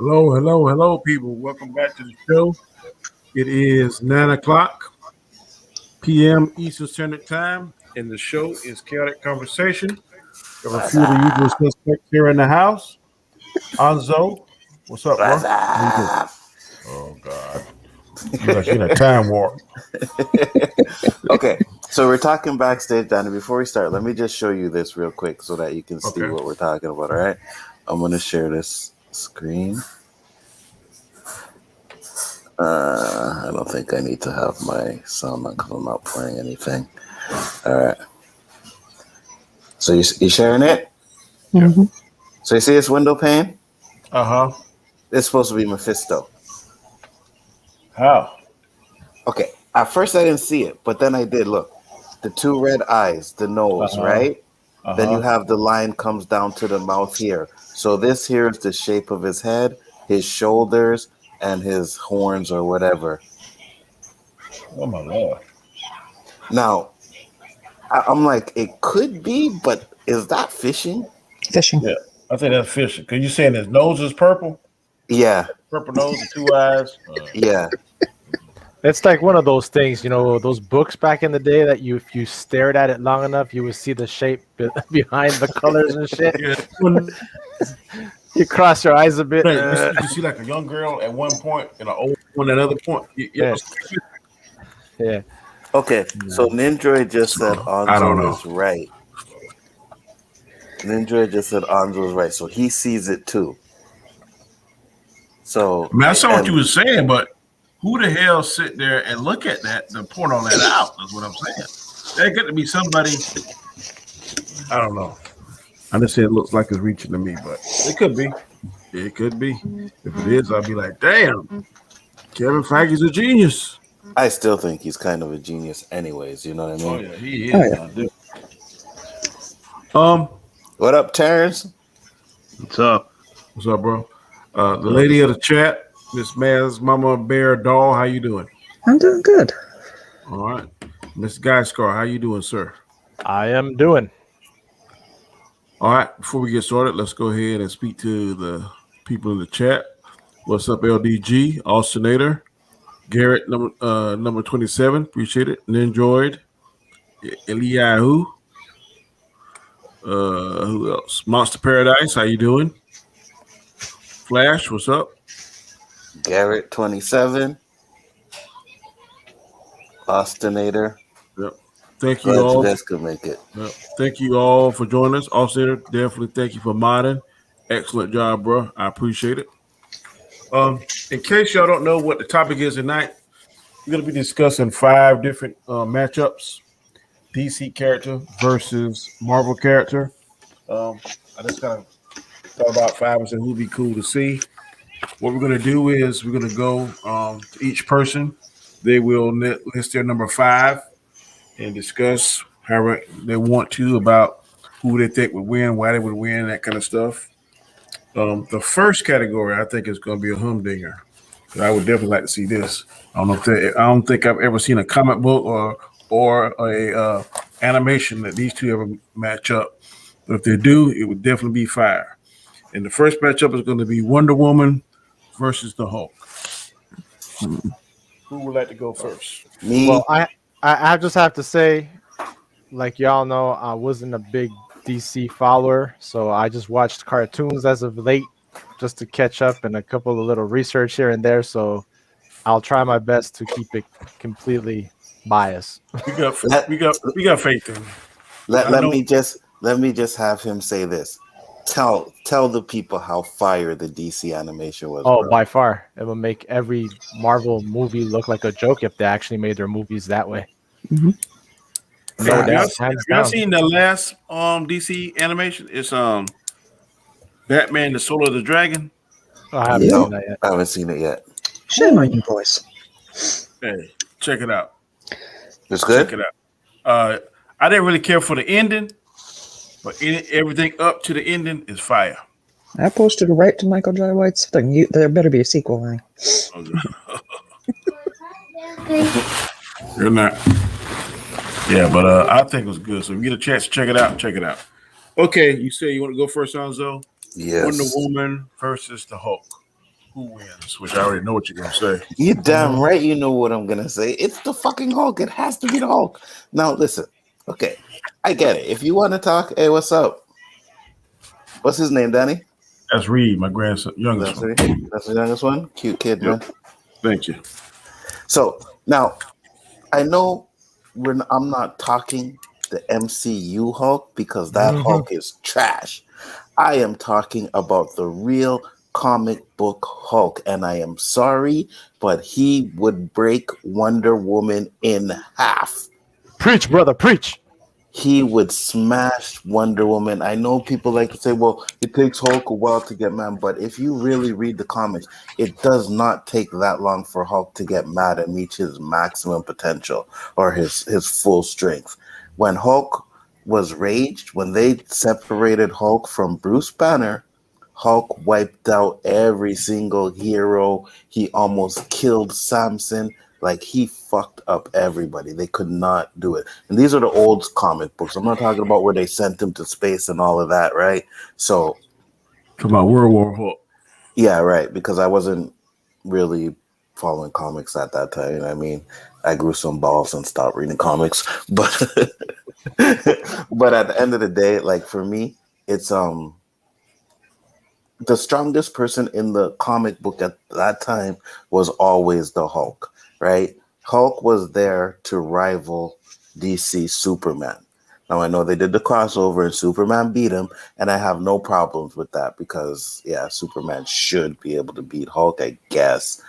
Hello, hello, hello, people. Welcome back to the show. It is 9 o'clock p.m. Eastern Standard Time, and the show is Chaotic Conversation. We have a What's few of the usual up? suspects here in the house. Anzo, what's up, bro? What's How you doing? up? Oh, God. You like you're in a time warp. Okay, so we're talking backstage, Danny. Before we start, let me just show you this real quick so that you can see Okay. what we're talking about. All right, I'm gonna share this screen. I don't think I need to have my sound on because I'm not playing anything. All right. So you sharing it? Yep. Mhm. So you see this window pane? Uh-huh. It's supposed to be Mephisto. How? Okay. At first I didn't see it, but then I did. Look, the two red eyes, the nose, Uh-huh. right? Then you have the line comes down to the mouth here. So this here is the shape of his head, his shoulders, and his horns or whatever. Oh, my Lord. Now, I'm like, it could be, but is that fishing? Fishing. Yeah, I think that's fishing. Because you're saying his nose is purple? Yeah, Purple nose and two eyes? yeah. It's like one of those things, those books back in the day that if you stared at it long enough, you would see the shape behind the colors and shit. Yeah. You cross your eyes a bit. Right, you see like a young girl at one point and an old one at another point. Yeah. Yeah. Okay, so Nindroid just said I don't know. Anzo is right. Nindroid just said Anzo is right, so he sees it too. So I mean, I saw what you were saying, but who the hell sit there and look at that and point all that out? That's what I'm saying. There got to be somebody. I don't know. I just say it looks like it's reaching to me, but it could be. It could be. If it is, I'll be like, damn, Kevin Feige's a genius. I still think he's kind of a genius, anyways. You know what I mean? Oh yeah, he is. Oh, yeah. What up, Terrence? What's up? What's up, bro? The lady of the chat, Miss Maz Mama Bear Doll, how you doing? I'm doing good. All right. Miss Guy Scar, how you doing, sir? I am doing. All right. Before we get started, let's go ahead and speak to the people in the chat. What's up, LDG, Austinator, Garrett, number 27, appreciate it. Ninjoid, Eliyahu, who else? Monster Paradise, how you doing? Flash, what's up? Garrett 27. Austinator. Yep. Thank you Glad all. you guys could make it. Yep. Thank you all for joining us. Austinator, definitely thank you for modding. Excellent job, bro. I appreciate it. In case y'all don't know what the topic is tonight, we're going to be discussing 5 different matchups. DC character versus Marvel character. I just kind of thought about 5 and said who'd be cool to see. What we're going to do is we're going to go to each person. They will list their number 5 and discuss however they want to about who they think would win, why they would win, that kind of stuff. The first category I think is going to be a humdinger. I would definitely like to see this. I don't think I've ever seen a comic book or a animation that these two ever match up. But if they do, it would definitely be fire. And the first matchup is going to be Wonder Woman versus the Hulk. Who would like to go first? Me. Well, I just have to say, like y'all know, I wasn't a big DC follower, so I just watched cartoons as of late just to catch up and a couple of little research here and there. So I'll try my best to keep it completely biased. We got faith in him. Let me just have him say this. Tell the people how fire the DC animation was. Oh, bro. by far, it will make every Marvel movie look like a joke if they actually made their movies that way. Mhm. No Have doubt, hands y'all down. seen the last DC animation? It's Batman: The Soul of the Dragon. I haven't No, seen that yet. I haven't seen it yet. Share my new voice. Hey, check it out. It's good. Check it out. I didn't really care for the ending, but everything up to the ending is fire. I posted it right to Michael J. White's thing. There better be a sequel, right? You're not. Yeah, but I think it was good. So if you get a chance to check it out, check it out. Okay, you say you want to go first, Anzo? Yes. Wonder Woman versus the Hulk. Who wins? Which I already know what you're gonna say. You damn right you know what I'm gonna say. It's the fucking Hulk. It has to be the Hulk. Now listen, okay, I get it. If you want to talk, hey, what's up? What's his name, Danny? That's Reed, my grandson, youngest That's one. it. That's the youngest one. Cute kid, Yep. man. Thank you. So now I know I'm not talking the MCU Hulk because that Mhm. Hulk is trash. I am talking about the real comic book Hulk, and I am sorry, but he would break Wonder Woman in half. Preach, brother, preach. He would smash Wonder Woman. I know people like to say, well, it takes Hulk a while to get mad, but if you really read the comics, it does not take that long for Hulk to get mad and reach his maximum potential or his full strength. When Hulk was raged, when they separated Hulk from Bruce Banner, Hulk wiped out every single hero. He almost killed Samson. Like he fucked up everybody. They could not do it. And these are the old comic books. I'm not talking about where they sent him to space and all of that, right? So Talk about World War Hulk. yeah, right. Because I wasn't really following comics at that time. You know what I mean, I grew some balls and stopped reading comics. But but at the end of the day, like for me, it's the strongest person in the comic book at that time was always the Hulk, right? Hulk was there to rival DC Superman. Now I know they did the crossover and Superman beat him, and I have no problems with that because yeah, Superman should be able to beat Hulk, I guess,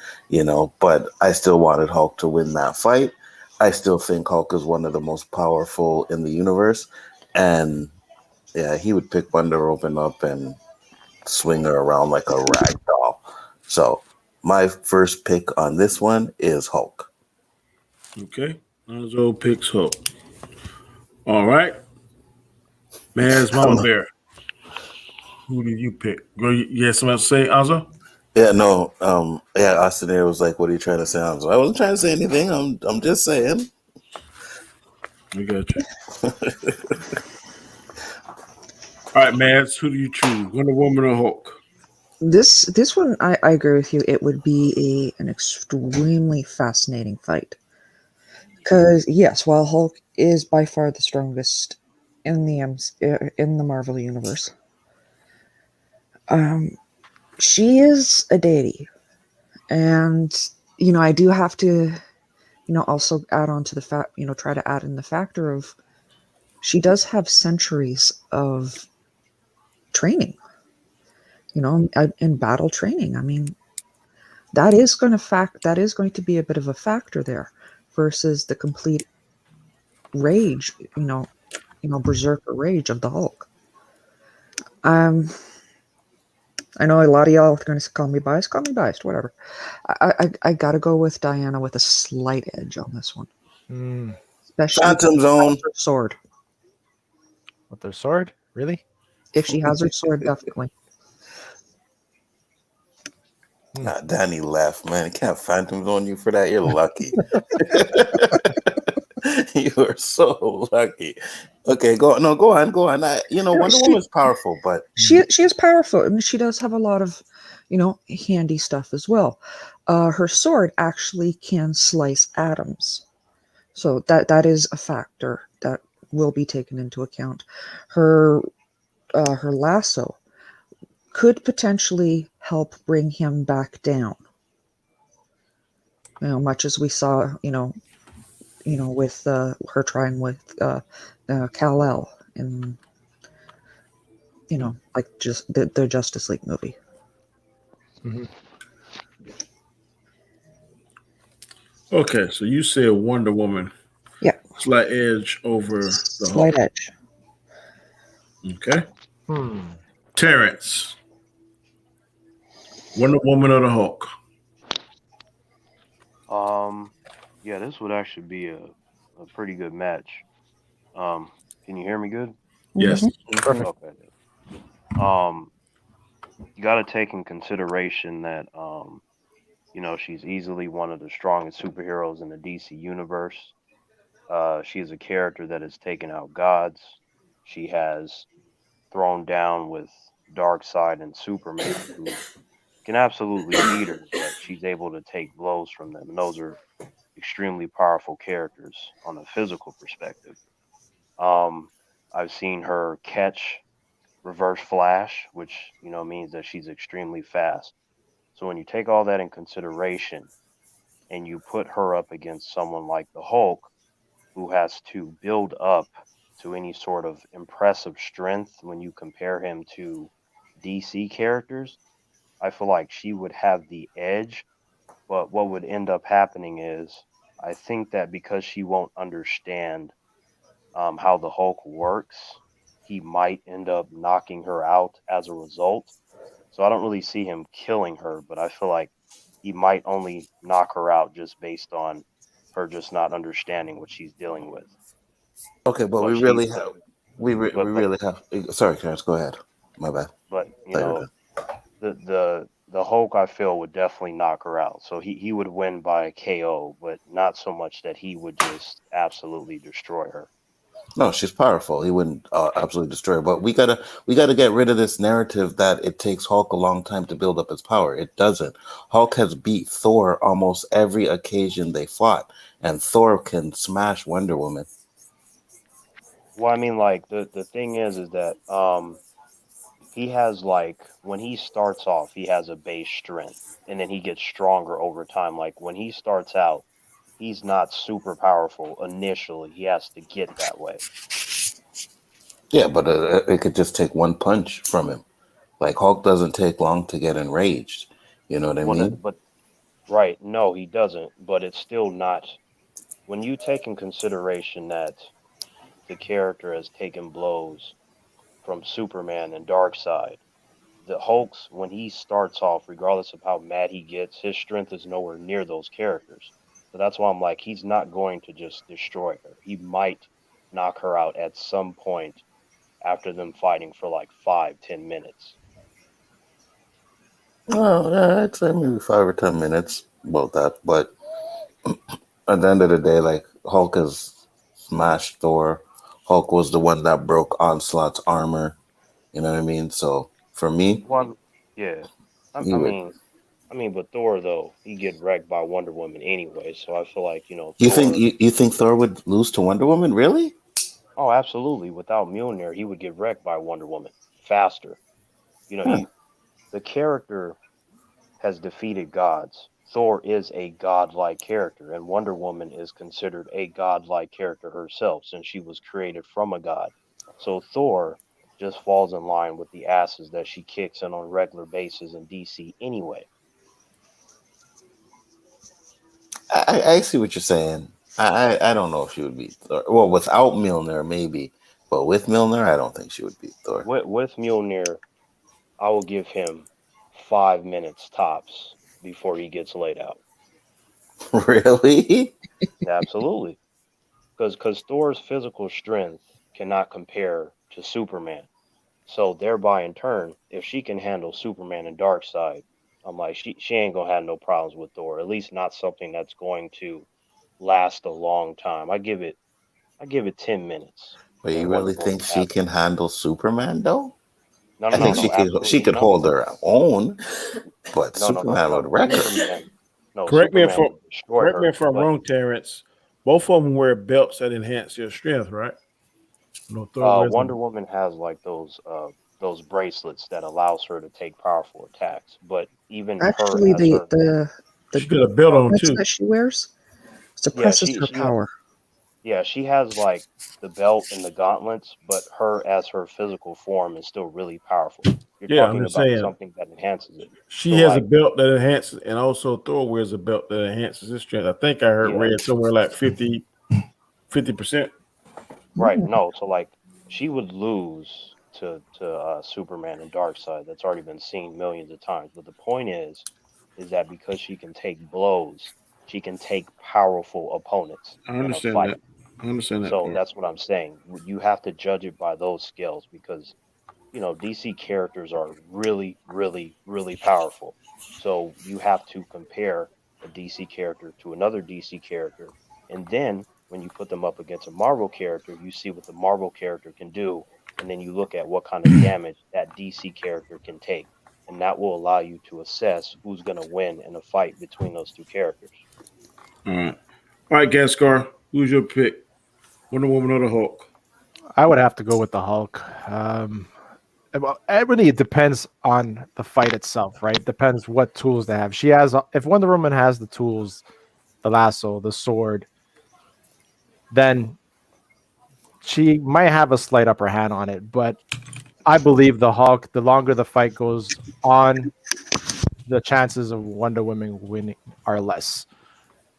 but I still wanted Hulk to win that fight. I still think Hulk is one of the most powerful in the universe, and yeah, he would pick Wonder Woman up and swing her around like a rag doll. So my first pick on this one is Hulk. Okay. Lonzo picks Hulk. All right. Man's Mama Um, Bear. Who did you pick? Girl, you had something else to say, Alzo? yeah, no, yeah, Austin there was like, "What are you trying to say?" I wasn't trying to say anything. I'm just saying. I got you. All right, Mads, who do you choose? Wonder Woman or Hulk? This one, I agree with you. It would be an extremely fascinating fight. Because yes, while Hulk is by far the strongest in in the Marvel universe, um, she is a deity, and I do have to also add on to the fact try to add in the factor of she does have centuries of training, in battle training. I mean, that is going to be a bit of a factor there versus the complete rage, berserker rage of the Hulk. Um, I know a lot of y'all are going to call me biased, whatever. I got to go with Diana with a slight edge on this one, Mm, especially Phantom Zone. her sword. with their sword, really? If she has her sword, definitely. Danny left, man. You can't Phantom Zone you for that. You're lucky. You are so lucky. Okay, go on, go on. Wonder She Woman's powerful, but she is powerful, and she does have a lot of handy stuff as well. Her sword actually can slice atoms, so that is a factor that will be taken into account. Her her lasso could potentially help bring him back down. Much as we saw, with her trying with Kal-El in, like just the Justice League movie. Mhm. Okay, so you said Wonder Woman. Yeah, Slight edge over the slight Hulk. edge. Okay. Hmm. Terrence. Wonder Woman or the Hulk? Um, yeah, this would actually be a pretty good match. Can you hear me good? Yes. Hmm. Mhm. Perfect. Okay. Um, you got to take in consideration that she's easily one of the strongest superheroes in the DC universe. She is a character that has taken out gods. She has thrown down with Darkseid and Superman, who can absolutely beat her, but she's able to take blows from them, and those are extremely powerful characters on a physical perspective. Um, I've seen her catch reverse flash, which means that she's extremely fast. So when you take all that in consideration and you put her up against someone like the Hulk, who has to build up to any sort of impressive strength when you compare him to DC characters, I feel like she would have the edge. But what would end up happening is, I think that because she won't understand how the Hulk works, he might end up knocking her out as a result. So I don't really see him killing her, but I feel like he might only knock her out just based on her just not understanding what she's dealing with. Okay, but But she, but we but really have. Sorry, Clarence, go ahead. My bad. but Thought you were done. the Hulk I feel would definitely knock her out. So he would win by KO, but not so much that he would just absolutely destroy her. No, she's powerful. He wouldn't absolutely destroy her. But we gotta get rid of this narrative that it takes Hulk a long time to build up his power. It doesn't. Hulk has beat Thor almost every occasion they fought, and Thor can smash Wonder Woman. Well, I mean, like the thing is that he has like when he starts off, he has a base strength, and then he gets stronger over time. Like when he starts out, he's not super powerful initially. He has to get that way. Yeah, but it could just take one punch from him. Like Hulk doesn't take long to get enraged. You know what I Well, mean? but right, no, he doesn't. But it's still not. When you take in consideration that the character has taken blows from Superman and Darkseid, the Hulk's when he starts off, regardless of how mad he gets, his strength is nowhere near those characters. So that's why I'm like, he's not going to just destroy her. He might knock her out at some point after them fighting for like 5, 10 minutes. Well, I'd say maybe 5 or 10 minutes about that. But at the end of the day, like Hulk has smashed Thor. Hulk was the one that broke Onslaught's armor. You know what I mean? So for me, One, yeah. I, he I would. mean, but Thor though he get wrecked by Wonder Woman anyway. So I feel like You think Thor. you think Thor would lose to Wonder Woman? Really? Oh, absolutely. Without Mjolnir, he would get wrecked by Wonder Woman faster. Huh. The character has defeated gods. Thor is a godlike character, and Wonder Woman is considered a godlike character herself since she was created from a god. So Thor just falls in line with the asses that she kicks in on a regular basis in DC anyway. I see what you're saying. I don't know if she would beat Thor. Well, without Milner, maybe, but with Milner, I don't think she would beat Thor. With Mjolnir, I will give him 5 minutes tops before he gets laid out. Really? Absolutely. Because Thor's physical strength cannot compare to Superman. So thereby in turn, if she can handle Superman and Darkseid, I'm like she ain't gonna have no problems with Thor. At least not something that's going to last a long time. I give it 10 minutes, But you and Wonder really think Woman she has can handle Superman, though? no no I no think no she absolutely could no hold her own, but no Superman would wreck her. Superman no Correct me if Superman I'm, would destroy correct me her. if I'm But wrong, Terrence. Both of them wear belts that enhance their strength, right? No, Thor wears Wonder them. Woman has like those bracelets that allows her to take powerful attacks. But even her Actually, as her the She got a belt on gauntlets too. that she wears yeah suppresses her power. yeah, she has like the belt and the gauntlets, but her as her physical form is still really powerful. You're Yeah, I'm talking just about saying. something that enhances it. She So has a like, belt that enhances, and also Thor wears a belt that enhances his strength. I think I heard yeah, read somewhere like 50%. right. Mm. No, so like she would lose to Superman and Darkseid. That's already been seen millions of times. But the point is that because she can take blows, she can take powerful opponents I in a understand that. fight. I understand that So part. that's what I'm saying. You have to judge it by those scales because DC characters are really, really, really powerful. So you have to compare a DC character to another DC character. And then when you put them up against a Marvel character, you see what the Marvel character can do. And then you look at what kind of damage that DC character can take. and that will allow you to assess who's going to win in a fight between those two characters. All right, Gaskar, who's your pick? Wonder Woman or the Hulk? I would have to go with the Hulk. Well, it depends on the fight itself, right? Depends what tools they have. She has, if Wonder Woman has the tools, the lasso, the sword, then she might have a slight upper hand on it. But I believe the Hulk, the longer the fight goes on, the chances of Wonder Woman winning are less.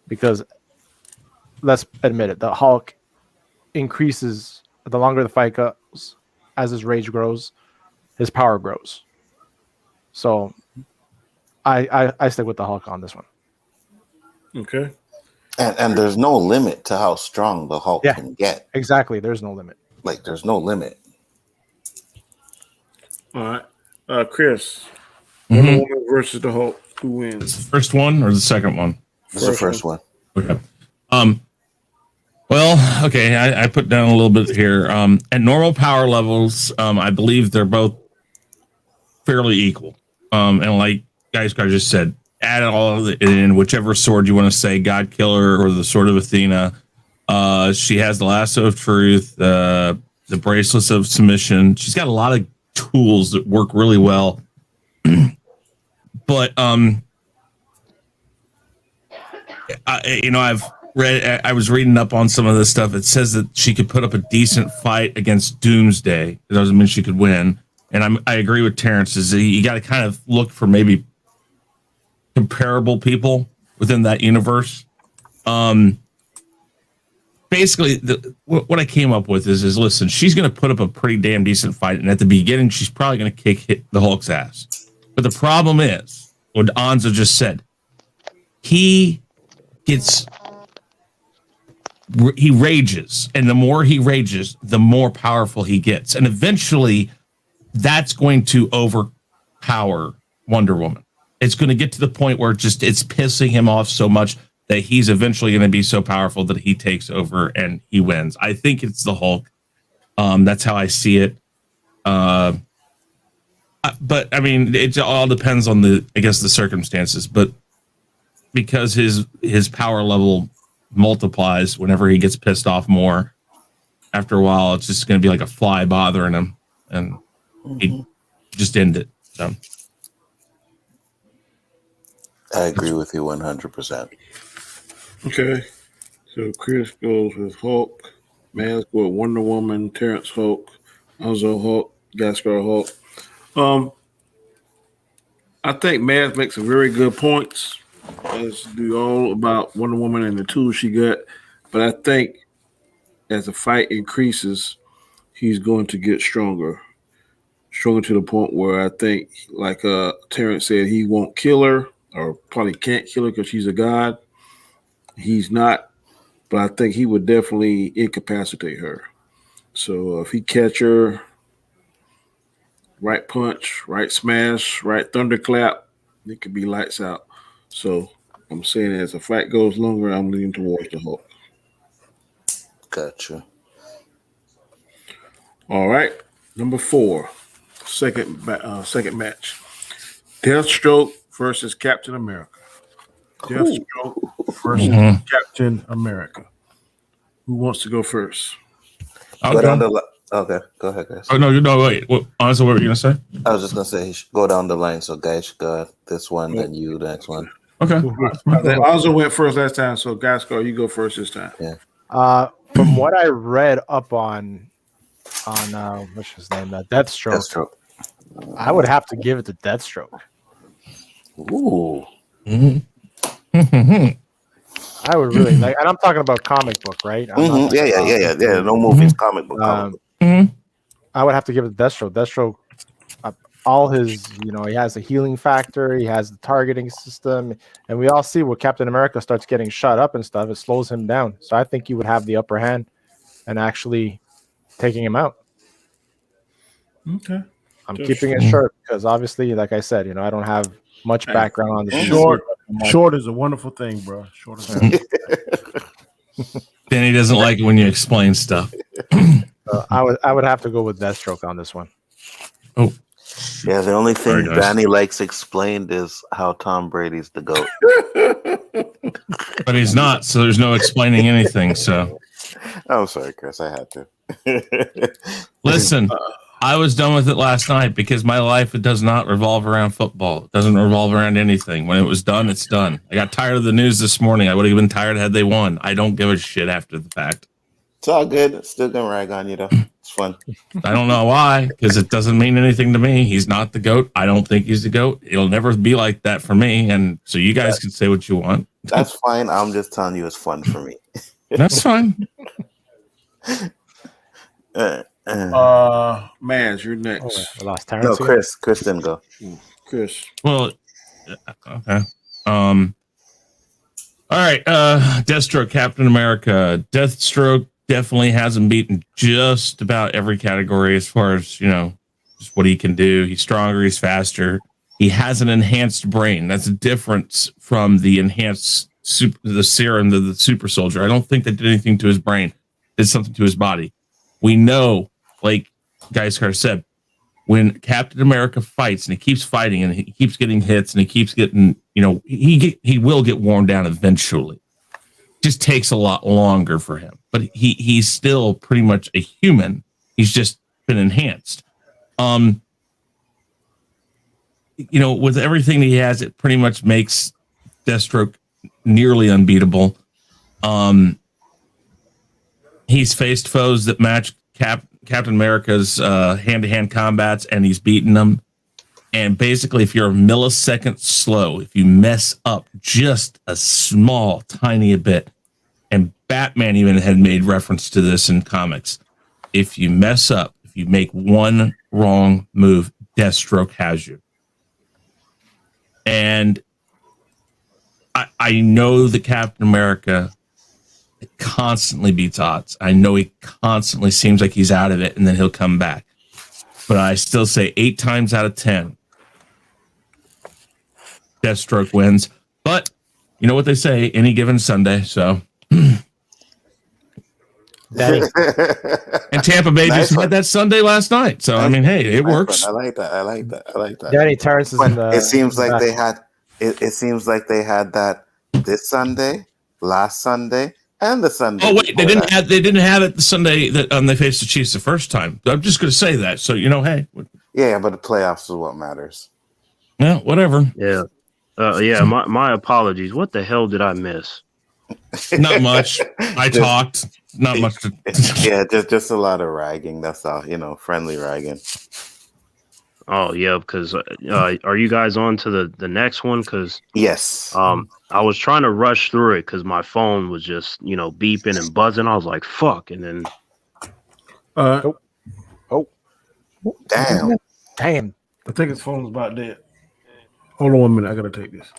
Because let's admit it, the Hulk increases the longer the fight goes, as his rage grows, his power grows. So I stick with the Hulk on this one. Okay. And there's no limit to how strong the Hulk can get. Exactly. There's no limit. Like, there's no limit. All right. Chris, Wonder Woman versus the Hulk. Who wins? It's the first one or the second one? This is the first one. Okay. Well, okay, I put down a little bit here. At normal power levels, I believe they're both fairly equal. And like Geisgar just said, add all of it in, whichever sword you want to say, God Killer or the Sword of Athena. She has the Lasso of Truth, the Bracelets of Submission. She's got a lot of tools that work really well. But I was reading up on some of this stuff. It says that she could put up a decent fight against Doomsday. It doesn't mean she could win. And I agree with Terrence. You got to kind of look for maybe comparable people within that universe. Basically, what I came up with is listen, she's going to put up a pretty damn decent fight, and at the beginning, she's probably going to hit the Hulk's ass. But the problem is, what Anza just said, he rages, and the more he rages, the more powerful he gets, and eventually, that's going to overpower Wonder Woman. It's going to get to the point where it's pissing him off so much that he's eventually going to be so powerful that he takes over and he wins. I think it's the Hulk. That's how I see it. But I mean, it all depends on the circumstances. But because his power level multiplies whenever he gets pissed off more, after a while, it's just going to be like a fly bothering him, and he just end it. So I agree with you 100%. Okay. So Chris goes with Hulk. Maz go with Wonder Woman. Terrence Hulk. Anzo Hulk. Gaskar Hulk. I think Maz makes some very good points, as do all about Wonder Woman and the tools she got. But I think as the fight increases, he's going to get stronger to the point where I think, like Terrence said, he won't kill her, or probably can't kill her because she's a god. He's not, but I think he would definitely incapacitate her. So if he catch her, right punch, right smash, right thunderclap, it could be lights out. So I'm saying as the fight goes longer, I'm leaning towards the Hulk. Gotcha. All right, number 4, second match. Deathstroke versus Captain America. Deathstroke versus Captain America. Who wants to go first? Okay, go ahead, guys. Oh, no, wait. Honestly, what were you going to say? I was just going to say he should go down the line. So, guys, you got this one, then you, the next one. Okay. I also went first last time, so Gaskar, you go first this time. Yeah. From what I read up on what's his name, Deathstroke, I would have to give it to Deathstroke. Ooh. I would really like, and I'm talking about comic book, right? Yeah. No movies, comic book. I would have to give it to Deathstroke. Deathstroke, all his, he has a healing factor, he has the targeting system, and we all see when Captain America starts getting shot up and stuff, it slows him down. So I think he would have the upper hand and actually taking him out. Okay. I'm keeping it short because obviously, like I said, I don't have much background on the Short is a wonderful thing, bro. Short is a wonderful thing. Danny doesn't like it when you explain stuff. I would have to go with Deathstroke on this one. Oh, Yeah, the only thing Sorry, guys. Danny likes explained is how Tom Brady's the GOAT. But he's not, so there's no explaining anything. So I'm sorry, Chris. I had to. listen, I was done with it last night because my life, it does not revolve around football. It doesn't revolve around anything. When it was done, it's done. I got tired of the news this morning. I would have been tired had they won. I don't give a shit after the fact. It's all good. Still gonna rag on you though. It's fun. I don't know why, because it doesn't mean anything to me. He's not the GOAT. I don't think he's the GOAT. It'll never be like that for me. And so you guys can say what you want. That's fine. I'm just telling you it's fun for me. That's fine. Mans, you're next. I lost Terrence. No, here. Chris didn't go. Chris. Well, okay. All right. Deathstroke, Captain America. Deathstroke definitely has him beaten just about every category as far as, just what he can do. He's stronger. He's faster. He has an enhanced brain. That's a difference from the enhanced the serum, the super soldier. I don't think that did anything to his brain. Did something to his body. We know, like Guys Car said, when Captain America fights and he keeps fighting and he keeps getting hits and he keeps getting, he will get worn down eventually. Just takes a lot longer for him, but he's still pretty much a human. He's just been enhanced. With everything that he has, it pretty much makes Deathstroke nearly unbeatable. He's faced foes that match Captain America's hand-to-hand combats, and he's beaten them. And basically, if you're a millisecond slow, if you mess up just a small, tiny bit, and Batman even had made reference to this in comics, if you mess up, if you make one wrong move, Deathstroke has you. And I know that Captain America constantly beats odds. I know he constantly seems like he's out of it, and then he'll come back. But I still say 8 times out of 10, Deathstroke wins. But you know what they say, any given Sunday. So, Danny, and Tampa Bay Nice just one. had that Sunday last night. So I mean, hey, it works. I like that. Danny Terrence is in the. It seems like back. they had. It seems like they had that this Sunday, last Sunday, and the Sunday. Oh wait, they before didn't that. have it the Sunday that they faced the Chiefs the first time. I'm just going to say that. So hey, Yeah, but the playoffs is what matters. yeah, whatever. Yeah. Yeah, my apologies. What the hell did I miss? Not much. I talked. Not much. Yeah, just a lot of ragging. That's all. Friendly ragging. Oh, yeah, because are you guys on to the next one? Because Yes. I was trying to rush through it because my phone was just, beeping and buzzing. I was like, fuck. And then, Damn. Damn. I think his phone's about dead. Hold on 1 minute. I gotta take this.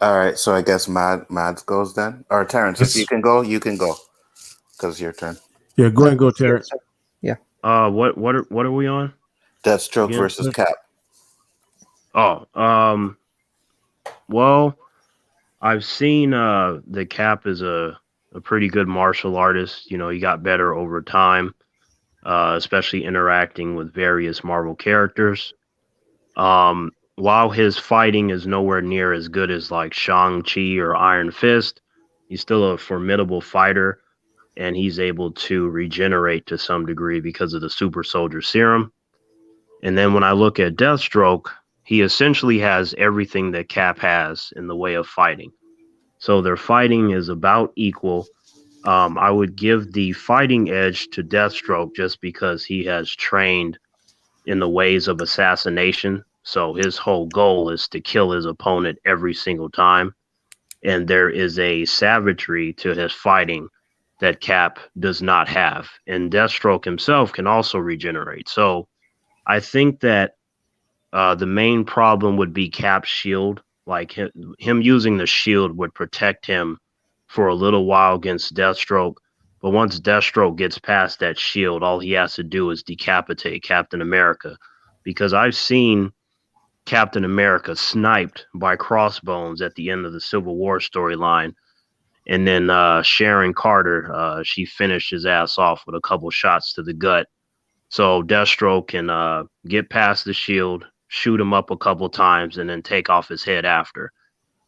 All right. So I guess Mads goes then, or Terrence. If you can go, you can go, because it's your turn. Yeah, go ahead and go, Terrence. what are we on? Deathstroke Yeah. versus Cap. Oh, well, I've seen the Cap is a pretty good martial artist. He got better over time, especially interacting with various Marvel characters. While his fighting is nowhere near as good as like Shang-Chi or Iron Fist, he's still a formidable fighter, and he's able to regenerate to some degree because of the super soldier serum. And then when I look at Deathstroke, he essentially has everything that Cap has in the way of fighting. So their fighting is about equal. I would give the fighting edge to Deathstroke just because he has trained in the ways of assassination. So his whole goal is to kill his opponent every single time. And there is a savagery to his fighting that Cap does not have. And Deathstroke himself can also regenerate. So I think that the main problem would be Cap's shield. Like him using the shield would protect him for a little while against Deathstroke. But once Deathstroke gets past that shield, all he has to do is decapitate Captain America. Because I've seen Captain America sniped by Crossbones at the end of the Civil War storyline. And then Sharon Carter, she finished his ass off with a couple shots to the gut. So Deathstroke can get past the shield, shoot him up a couple times, and then take off his head after.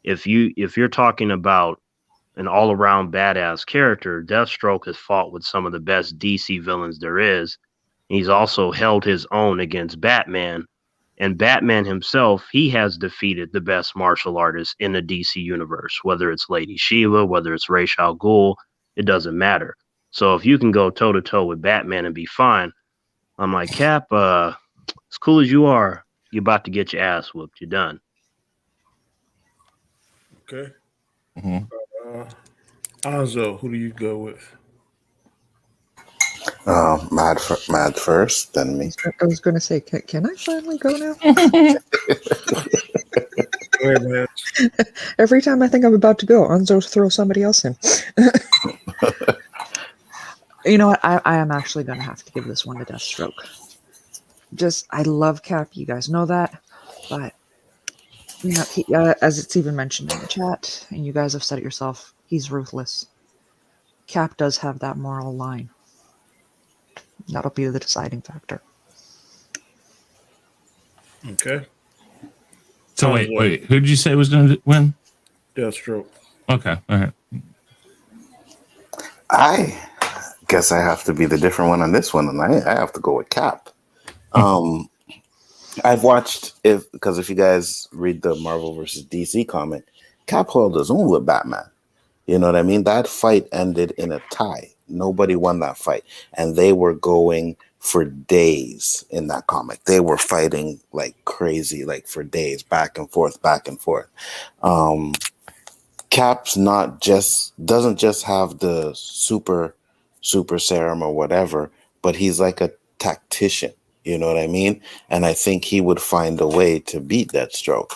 If you're talking about an all-around badass character, Deathstroke has fought with some of the best DC villains there is. He's also held his own against Batman. And Batman himself, he has defeated the best martial artists in the DC universe, whether it's Lady Shiva, whether it's Ra's al Ghul, it doesn't matter. So if you can go toe-to-toe with Batman and be fine, I'm like, Cap, as cool as you are, you're about to get your ass whooped. You're done. Okay. Mhm. Anzo, who do you go with? Mad first, then me. I was going to say, can I finally go now? Go ahead, man. Every time I think I'm about to go, Anzo throws somebody else in. You know what? I am actually going to have to give this one to Deathstroke. I love Cap. You guys know that. But, you know, as it's even mentioned in the chat, and you guys have said it yourself, he's ruthless. Cap does have that moral line. That'll be the deciding factor. Okay. So wait, who did you say was going to win? Deathstroke. Okay, all right. I guess I have to be the different one on this one, and I have to go with Cap. I've watched because if you guys read the Marvel versus DC comic, Cap held his own with Batman. You know what I mean? That fight ended in a tie. Nobody won that fight, and they were going for days in that comic. They were fighting like crazy, like for days, back and forth, back and forth. Cap's doesn't just have the super serum or whatever, but he's like a tactician. You know what I mean? And I think he would find a way to beat Deathstroke.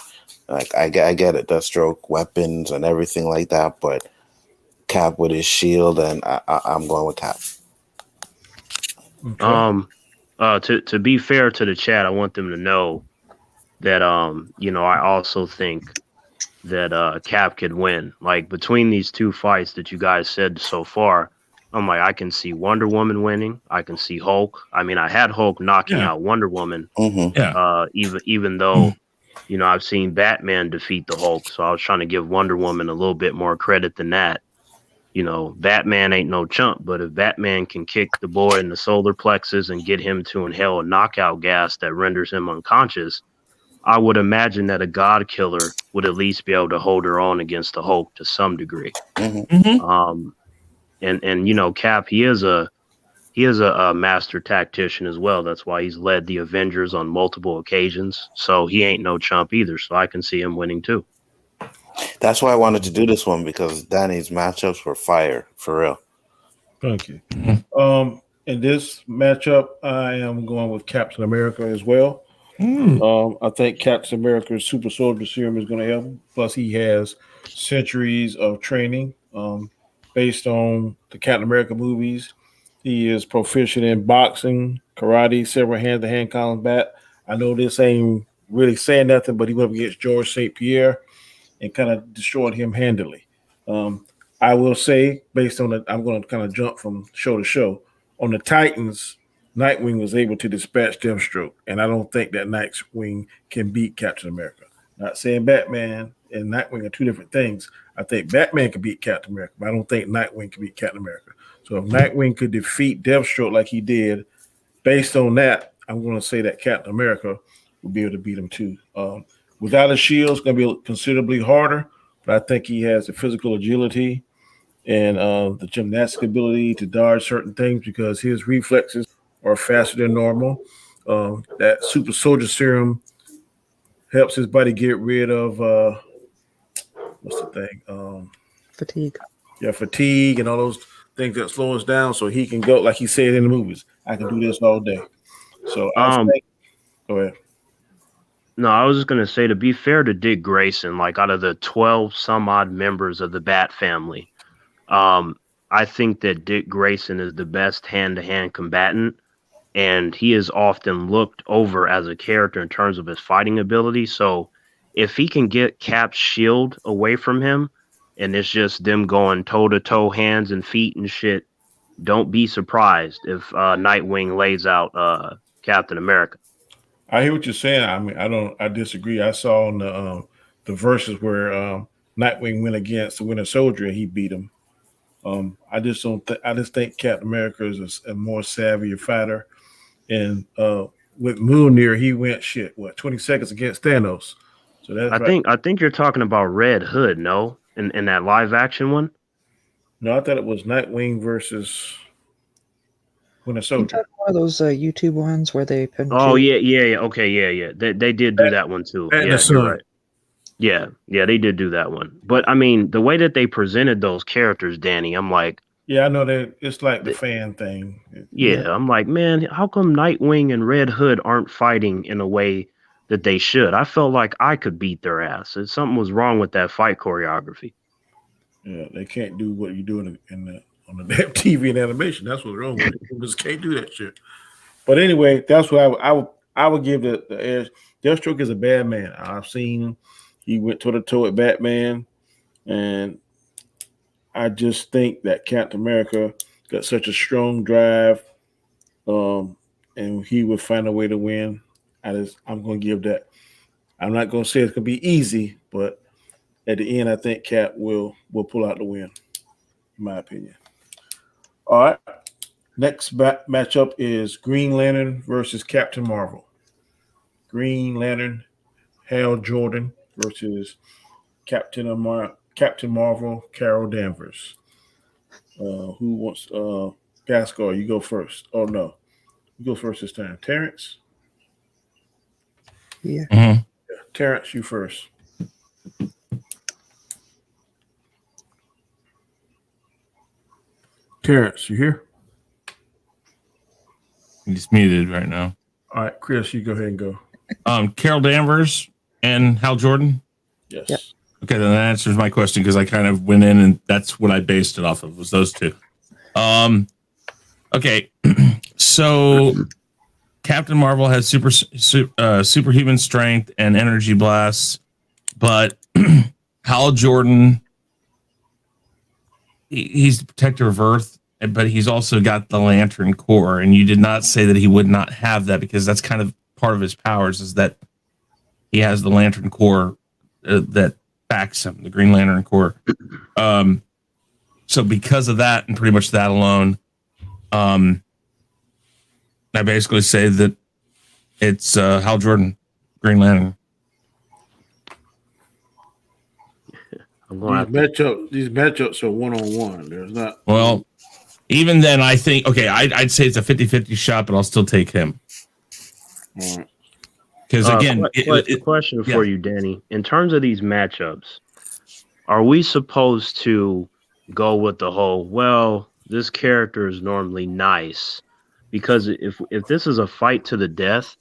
Like I get it, Deathstroke, weapons and everything like that, but Cap with his shield, and I'm going with Cap. Okay. To be fair to the chat, I want them to know that you know, I also think that Cap could win. Like between these two fights that you guys said so far, I'm like, I can see Wonder Woman winning. I can see Hulk. I mean, I had Hulk knocking out Wonder Woman. Mm-hmm. Yeah. Even though, you know, I've seen Batman defeat the Hulk, so I was trying to give Wonder Woman a little bit more credit than that. You know, Batman ain't no chump, but if Batman can kick the boy in the solar plexus and get him to inhale a knockout gas that renders him unconscious, I would imagine that a God Killer would at least be able to hold her own against the Hulk to some degree. Mm-hmm. And you know, Cap, he is a master tactician as well. That's why he's led the Avengers on multiple occasions. So he ain't no chump either. So I can see him winning too. That's why I wanted to do this one, because Danny's matchups were fire, for real. Thank you. In this matchup, I am going with Captain America as well. I think Captain America's super soldier serum is going to help him. Plus, he has centuries of training based on the Captain America movies. He is proficient in boxing, karate, several hand-to-hand combat. I know this ain't really saying nothing, but he went up against George St. Pierre and kind of destroyed him handily. I will say, based on I'm going to kind of jump from show to show. On the Titans, Nightwing was able to dispatch Deathstroke, and I don't think that Nightwing can beat Captain America. Not saying Batman and Nightwing are two different things. I think Batman can beat Captain America, but I don't think Nightwing can beat Captain America. So if Nightwing could defeat Deathstroke like he did, based on that, I'm going to say that Captain America will be able to beat him too. Without a shield, it's going to be considerably harder, but I think he has the physical agility and the gymnastic ability to dodge certain things because his reflexes are faster than normal. That super soldier serum helps his body get rid of what's the thing? Fatigue. Yeah, fatigue and all those things that slow us down, so he can go like he said in the movies. I can do this all day. So I think. Go ahead. No, I was just gonna say, to be fair to Dick Grayson, like out of the 12 some odd members of the Bat family, I think that Dick Grayson is the best hand-to-hand combatant, and he is often looked over as a character in terms of his fighting ability. So if he can get Cap's shield away from him, and it's just them going toe-to-toe, hands and feet and shit, don't be surprised if Nightwing lays out Captain America. I hear what you're saying. I mean, I disagree. I saw on the verses where Nightwing went against the Winter Soldier and he beat him. I just think Captain America is a more savvy fighter. And with Mjolnir, he went 20 seconds against Thanos. So that's I think you're talking about Red Hood, no? In that live action one? No, I thought it was Nightwing versus Winter Soldier. One of those YouTube ones where they pin. Oh yeah. Okay, yeah. They did do that one too. And yeah, the Sun. you're right. Yeah, they did do that one. But I mean, the way that they presented those characters, Danny, I'm like, yeah, I know that it's like the fan thing. Yeah, I'm like, man, how come Nightwing and Red Hood aren't fighting in a way that they should? I felt like I could beat their ass. Something was wrong with that fight choreography. Yeah, they can't do what you do on the damn TV and animation. That's what's wrong with it. They just can't do that shit. But anyway, that's what I would give the edge. Deathstroke is a bad man. I've seen him. He went toe to toe with Batman, and I just think that Captain America got such a strong drive, and he would find a way to win. I'm going to give that. I'm not going to say it's going to be easy, but at the end, I think Cap will pull out the win, in my opinion. All right. Next matchup is Green Lantern versus Captain Marvel. Green Lantern, Hal Jordan versus Captain Marvel, Carol Danvers. Who wants Gascar? You go first. Oh no, you go first this time. Terrence. Yeah. Mhm. Terrence, you first. Terrence, you here? He's muted right now. All right, Chris, you go ahead and go. Carol Danvers and Hal Jordan. Yes. Yep. Okay, then that answers my question because I kind of went in and that's what I based it off of, was those two. Okay, so Captain Marvel has superhuman strength and energy blasts, but Hal Jordan, he's the protector of Earth, but he's also got the Lantern Core, and you did not say that he would not have that because that's kind of part of his powers is that he has the Lantern Core that backs him, the Green Lantern Corps. So because of that, and pretty much that alone, I basically say that it's Hal Jordan, Green Lantern. These matchups are one-on-one. There's not. Well, even then, I think, okay, I'd say it's a 50-50 shot, but I'll still take him. All right. Because again, question for you, Danny. In terms of these matchups, are we supposed to go with the whole, well, this character is normally nice? Because if this is a fight to the death,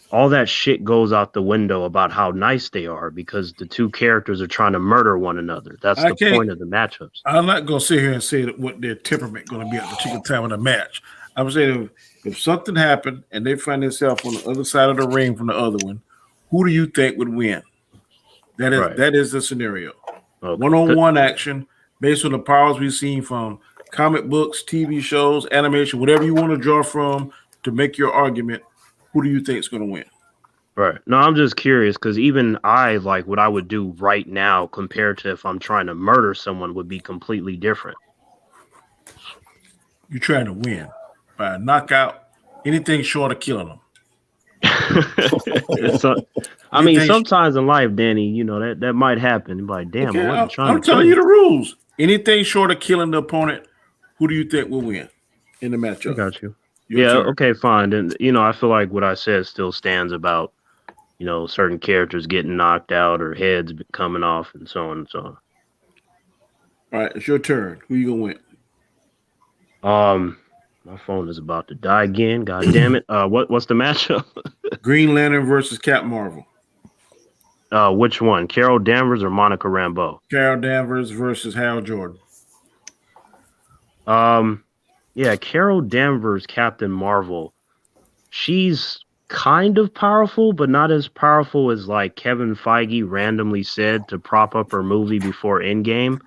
all that shit goes out the window about how nice they are because the two characters are trying to murder one another. That's the point of the matchups. I'm not going to sit here and say what their temperament going to be at the particular time of the match. I'm saying if something happened and they find themselves on the other side of the ring from the other one, who do you think would win? That is the scenario. Okay. One-on-one action based on the powers we've seen from comic books, TV shows, animation, whatever you want to draw from to make your argument. Who do you think is going to win? Right. No, I'm just curious because even I, like what I would do right now compared to if I'm trying to murder someone would be completely different. You're trying to win by a knockout, anything short of killing them. I mean, sometimes in life, Danny, you know, that might happen. You're like, damn, okay, I wasn't trying to I'm telling you the rules. Anything short of killing the opponent, who do you think will win in the matchup? I got you. Your turn. Okay, fine. And, you know, I feel like what I said still stands about, you know, certain characters getting knocked out or heads coming off and so on and so on. All right, it's your turn. Who you going to win? My phone is about to die again. God damn it. What's the matchup? Green Lantern versus Captain Marvel. Which one? Carol Danvers or Monica Rambeau? Carol Danvers versus Hal Jordan. Yeah, Carol Danvers, Captain Marvel. She's kind of powerful, but not as powerful as like Kevin Feige randomly said to prop up her movie before Endgame.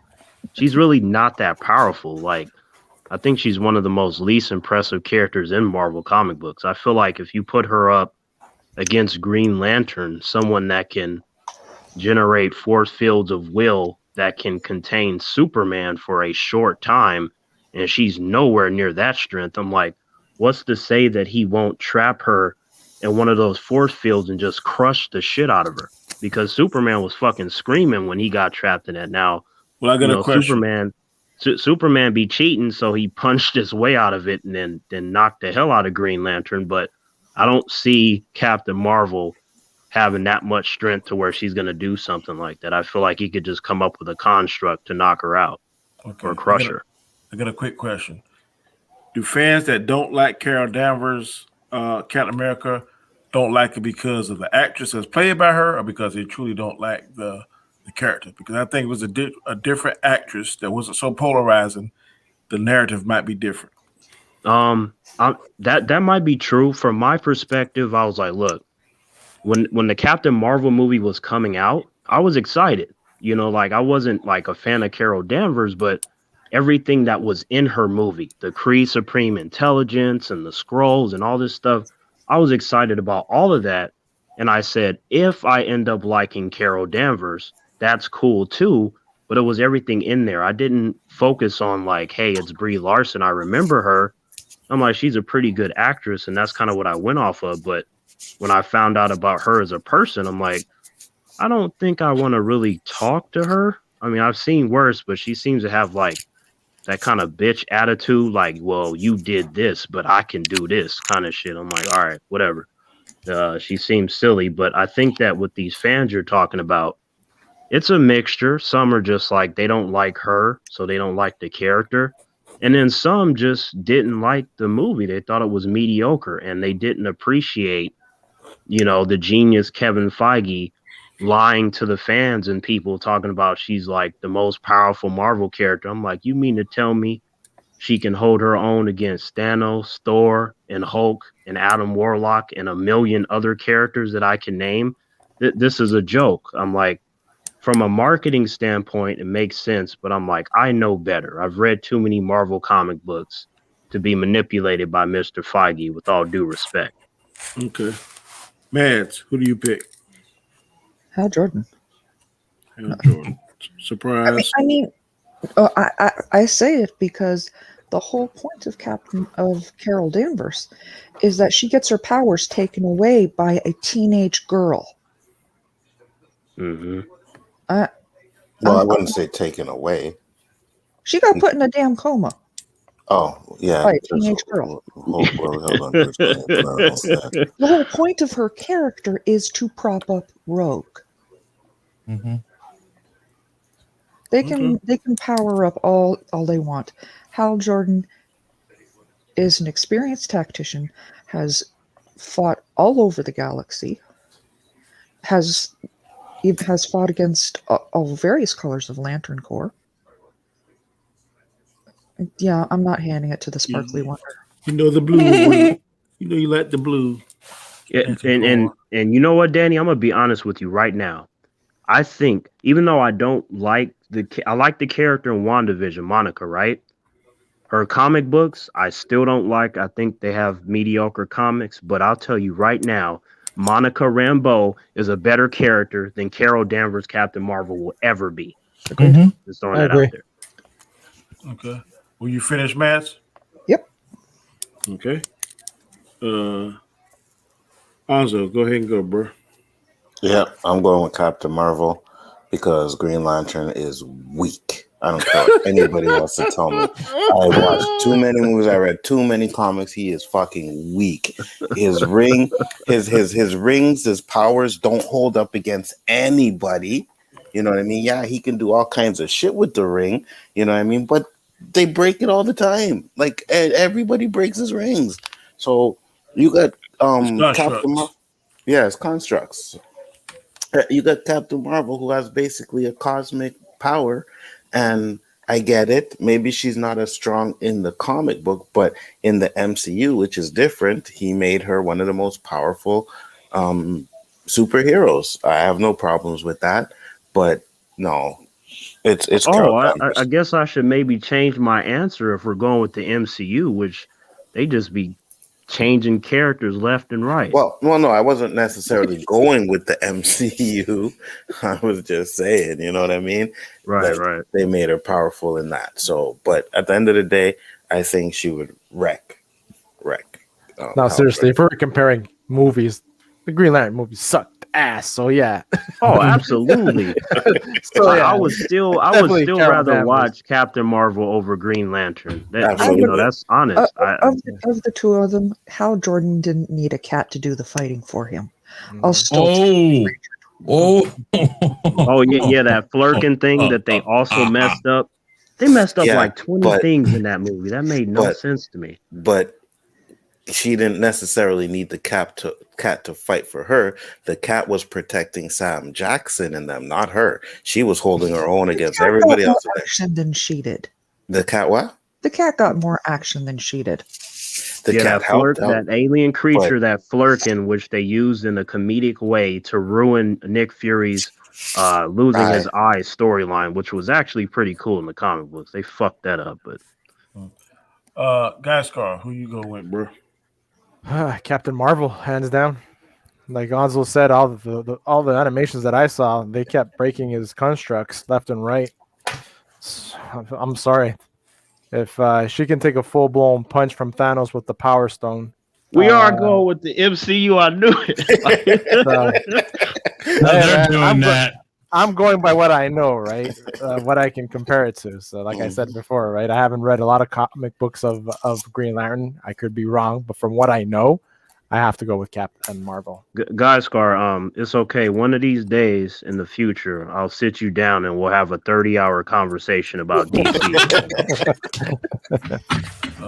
She's really not that powerful. Like I think she's one of the most least impressive characters in Marvel comic books. I feel like if you put her up against Green Lantern, someone that can generate force fields of will that can contain Superman for a short time, and she's nowhere near that strength. I'm like, what's to say that he won't trap her in one of those force fields and just crush the shit out of her? Because Superman was fucking screaming when he got trapped in that. Now, Well, I got a question. Superman be cheating, so he punched his way out of it and then knocked the hell out of Green Lantern. But I don't see Captain Marvel having that much strength to where she's going to do something like that. I feel like he could just come up with a construct to knock her out or crush her. I got a quick question. Do fans that don't like Carol Danvers, Captain America, don't like it because of the actress that's played by her, or because they truly don't like the character? Because I think it was a different actress that wasn't so polarizing. The narrative might be different. That might be true. From my perspective, I was like, look, when the Captain Marvel movie was coming out, I was excited. You know, like I wasn't like a fan of Carol Danvers, but everything that was in her movie, the Kree Supreme Intelligence and the Skrulls and all this stuff, I was excited about all of that. And I said, if I end up liking Carol Danvers, that's cool too. But it was everything in there. I didn't focus on like, hey, it's Brie Larson. I remember her. I'm like, she's a pretty good actress, and that's kind of what I went off of. But when I found out about her as a person, I'm like, I don't think I want to really talk to her. I mean, I've seen worse, but she seems to have like that kind of bitch attitude, like, well, you did this, but I can do this kind of shit. I'm like, all right, whatever. She seems silly, but I think that with these fans you're talking about, it's a mixture. Some are just like, they don't like her, so they don't like the character. And then some just didn't like the movie. They thought it was mediocre, and they didn't appreciate, you know, the genius Kevin Feige lying to the fans and people talking about she's like the most powerful Marvel character. I'm like, you mean to tell me she can hold her own against Thanos, Thor, and Hulk, and Adam Warlock, and a million other characters that I can name? This is a joke. I'm like, from a marketing standpoint, it makes sense, but I'm like, I know better. I've read too many Marvel comic books to be manipulated by Mr. Feige, with all due respect. Okay. Mads, who do you pick? Hal Jordan. Hal Jordan. Surprise. I say it because the whole point of Carol Danvers is that she gets her powers taken away by a teenage girl. Mm-hmm. Well, I wouldn't say taken away. She got put in a damn coma. Oh, yeah. By a teenage girl. The whole point of her character is to prop up Rogue. Mm-hmm. They can power up all they want. Hal Jordan is an experienced tactician, has fought all over the galaxy, has fought against all various colors of Lantern Corps. Yeah, I'm not handing it to the sparkly wonder. You know the blue one. You know you like the blue. Yeah, and you know what, Danny? I'm gonna be honest with you right now. I think, even though I don't like I like the character in WandaVision, Monica, right? Her comic books, I still don't like. I think they have mediocre comics, but I'll tell you right now, Monica Rambeau is a better character than Carol Danvers Captain Marvel will ever be. Mm-hmm. Just throwing that out there. Okay. Will you finish, Mads? Yep. Okay. Anzo, go ahead and go, bro. Yeah, I'm going with Captain Marvel because Green Lantern is weak. I don't care what anybody wants to tell me. I watched too many movies. I read too many comics. He is fucking weak. His rings, his powers don't hold up against anybody. You know what I mean? Yeah, he can do all kinds of shit with the ring. You know what I mean? But they break it all the time. Like everybody breaks his rings. So you got Captain Marvel. Yeah, it's constructs. You got Captain Marvel, who has basically a cosmic power, and I get it. Maybe she's not as strong in the comic book, but in the MCU, which is different, he made her one of the most powerful superheroes. I have no problems with that, but no, It's Oh, Carol I Danvers. guess I should maybe change my answer if we're going with the MCU, which they just be changing characters left and right. Well, no, I wasn't necessarily going with the MCU. I was just saying, you know what I mean? Right, Like right. they made her powerful in that. So, but at the end of the day, I think she would wreck. No, Hal seriously, Jordan. if we're comparing movies, the Green Lantern movie sucked ass. So yeah. Oh, absolutely. So I yeah, would still definitely Carol rather Danvers. watch Captain Marvel over Green Lantern. That Absolutely. that's honest. Of the two of them, Hal Jordan didn't need a cat to do the fighting for him. I'll still Oh, Oh yeah, that flirking thing that they also messed up. They messed up Yeah, like 20 but things in that movie. That made no but sense to me. but she didn't necessarily need the cat to fight for her. The cat was protecting Sam Jackson and them, not her. She was holding her own against cat got everybody more else. action than she did. The cat what? The cat got more action than she did. The Yeah, cat that flirt, helped out. that alien creature, that flirkin, which they used in a comedic way to ruin Nick Fury's losing his eye storyline, which was actually pretty cool in the comic books. They fucked that up, but Gascar, who you go with, bro? Captain Marvel, hands down. Like Gonzo said, all the animations that I saw, they kept breaking his constructs left and right. I'm sorry. If she can take a full blown punch from Thanos with the Power Stone, we are going with the MCU. I knew it. they're doing that. I'm going by what I know, right? What I can compare it to. So, like I said before, right? I haven't read a lot of comic books of Green Lantern. I could be wrong, but from what I know, I have to go with Captain Marvel. Guys, Scar, it's okay. One of these days in the future, I'll sit you down and we'll have a 30-hour conversation about DC.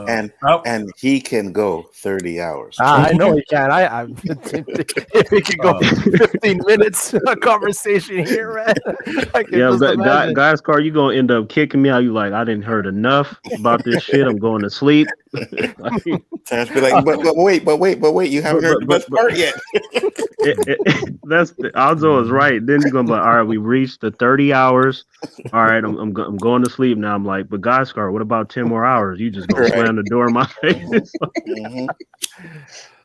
And he can go 30 hours. I know he can. If he could go 15 minutes a conversation here, man. Guys, Car, you gonna end up kicking me out. You like, I didn't heard enough about this shit. I'm going to sleep. Terrence be like, but wait, you haven't heard the best part yet. That's Alzo is right. Then you're gonna be like, all right, we reached the 30 hours. All right, I'm going to sleep now. I'm like, but Guy Scar, what about 10 more hours? You just gonna slam the door in my face.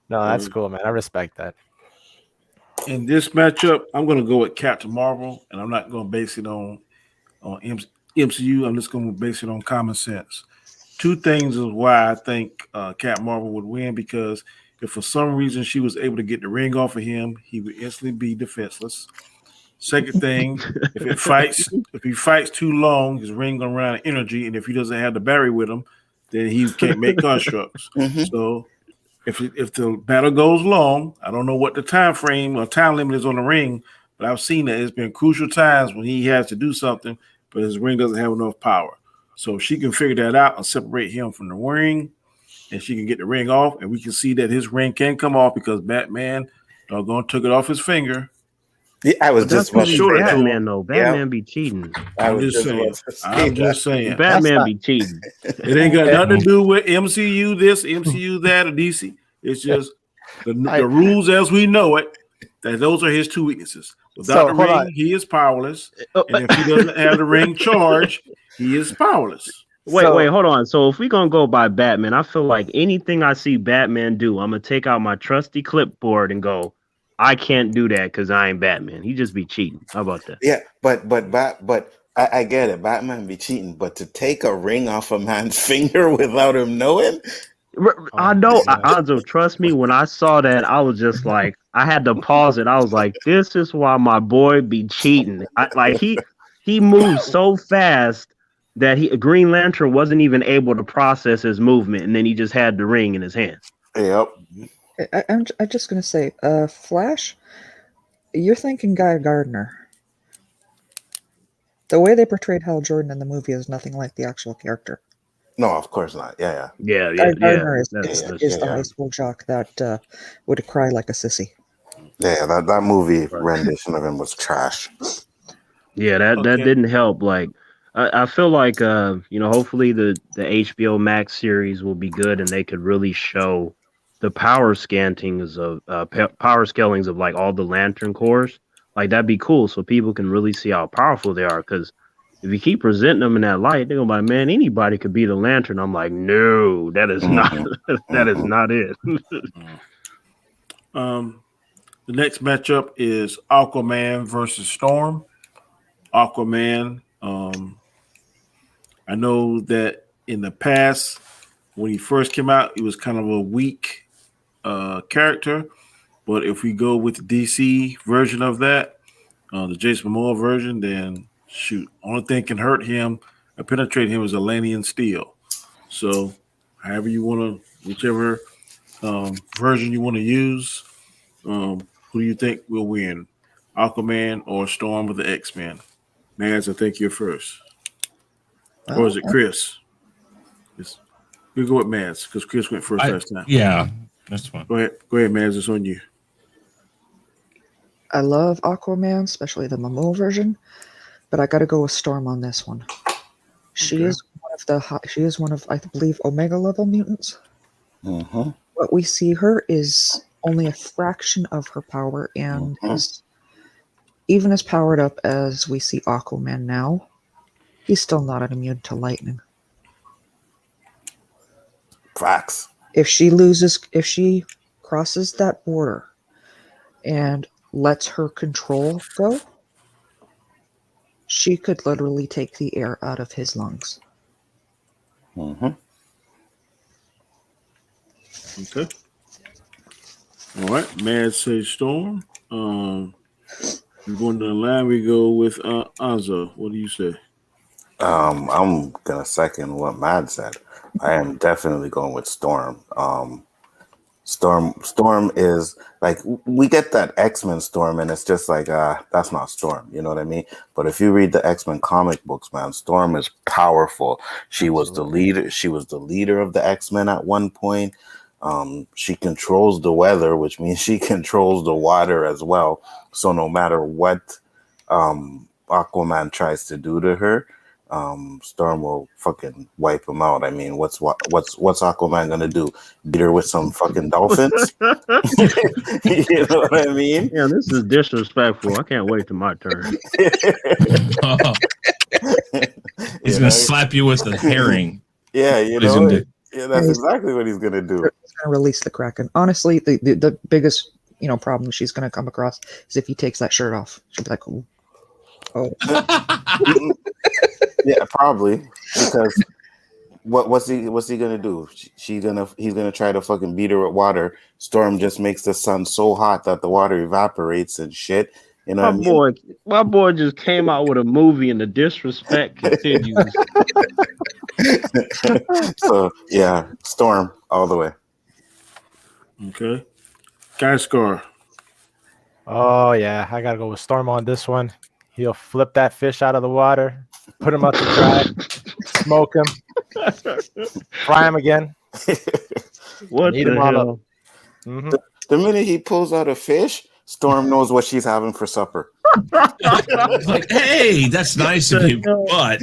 No, that's cool, man. I respect that. In this matchup, I'm going to go with Captain Marvel, and I'm not going to base it on MCU. I'm just going to base it on common sense. Two things is why I think Captain Marvel would win, because if for some reason she was able to get the ring off of him, he would instantly be defenseless. Second thing, if he fights too long, his ring gonna run out of energy, and if he doesn't have the barrier with him, then he can't make constructs. So if the battle goes long, I don't know what the time frame or time limit is on the ring, but I've seen that it's been crucial times when he has to do something, but his ring doesn't have enough power. So if she can figure that out and separate him from the ring, and she can get the ring off, and we can see that his ring can come off because Batman doggone took it off his finger. Yeah, I was just about to say Batman, though. Batman be cheating. I'm just saying. Batman be cheating. It ain't got nothing to do with MCU this, MCU that, or DC. It's just the rules as we know it. That those are his two weaknesses. Without the ring, he is powerless. And if he doesn't have the ring charge, he is powerless. Wait, hold on. So if we're going to go by Batman, I feel like anything I see Batman do, I'm going to take out my trusty clipboard and go, I can't do that because I ain't Batman. He just be cheating. How about that? Yeah, but I get it. Batman be cheating, but to take a ring off a man's finger without him knowing, I know. Alonzo, trust me. When I saw that, I was just like, I had to pause it. I was like, this is why my boy be cheating. He moves so fast that Green Lantern wasn't even able to process his movement, and then he just had the ring in his hand. Yep. I'm just going to say, Flash, you're thinking Guy Gardner. The way they portrayed Hal Jordan in the movie is nothing like the actual character. No, of course not. Yeah. Guy Gardner is the high school jock that would cry like a sissy. Yeah, that movie rendition of him was trash. Yeah, that didn't help. Like, I feel like hopefully the HBO Max series will be good, and they could really show the power scalings of like all the Lantern cores. Like, that'd be cool, so people can really see how powerful they are. Because if you keep presenting them in that light, they're gonna be like, man, anybody could be the Lantern. I'm like, no, that is not that is not it. The next matchup is Aquaman versus Storm. Aquaman. I know that in the past, when he first came out, he was kind of a weak character. But if we go with the DC version of that, the Jason Momoa version, then shoot, only thing can hurt him or penetrate him is Atlantean steel. So, however you want to, whichever version you want to use, who do you think will win, Aquaman or Storm with the X-Men? Mads, I think you're first. Or is it Chris? We'll go with Mads because Chris went first last time. Yeah, that's fine. Go ahead, Mads. It's on you. I love Aquaman, especially the Momoa version, but I got to go with Storm on this one. She is one of I believe Omega level mutants. Mm-hmm. What we see her is only a fraction of her power, and is even as powered up as we see Aquaman now. He's still not immune to lightning. Facts. If she crosses that border and lets her control go, she could literally take the air out of his lungs. Mm-hmm. Okay. All right. Mad says Storm. We're going to the line. We go with Anzo. What do you say? I'm gonna second what Mad said. I am definitely going with Storm. Storm is like, we get that X-Men Storm and it's just like that's not Storm, you know what I mean? But if you read the X-Men comic books, man, Storm is powerful. She was the leader of the X-Men at one point. She controls the weather, which means she controls the water as well. So no matter what Aquaman tries to do to her, Storm will fucking wipe him out. I mean, what's Aquaman gonna do? Beat her with some fucking dolphins? You know what I mean? Yeah, this is disrespectful. I can't wait till my turn. He's gonna slap you with a herring. Yeah, you know. Yeah, that's exactly what he's gonna do. He's gonna release the Kraken. Honestly, the biggest problem she's gonna come across is if he takes that shirt off. She'll be like, "Oh." Yeah, probably, because what's he gonna do? He's gonna try to fucking beat her with water. Storm just makes the sun so hot that the water evaporates and shit. You know, my boy just came out with a movie and the disrespect continues. So yeah, Storm all the way. Okay, Guy Scar. Oh yeah, I gotta go with Storm on this one. He'll flip that fish out of the water, put him out to dry, smoke him, fry him again. What the hell? Mm-hmm. The minute he pulls out a fish, Storm knows what she's having for supper. Like, hey, that's nice of you, but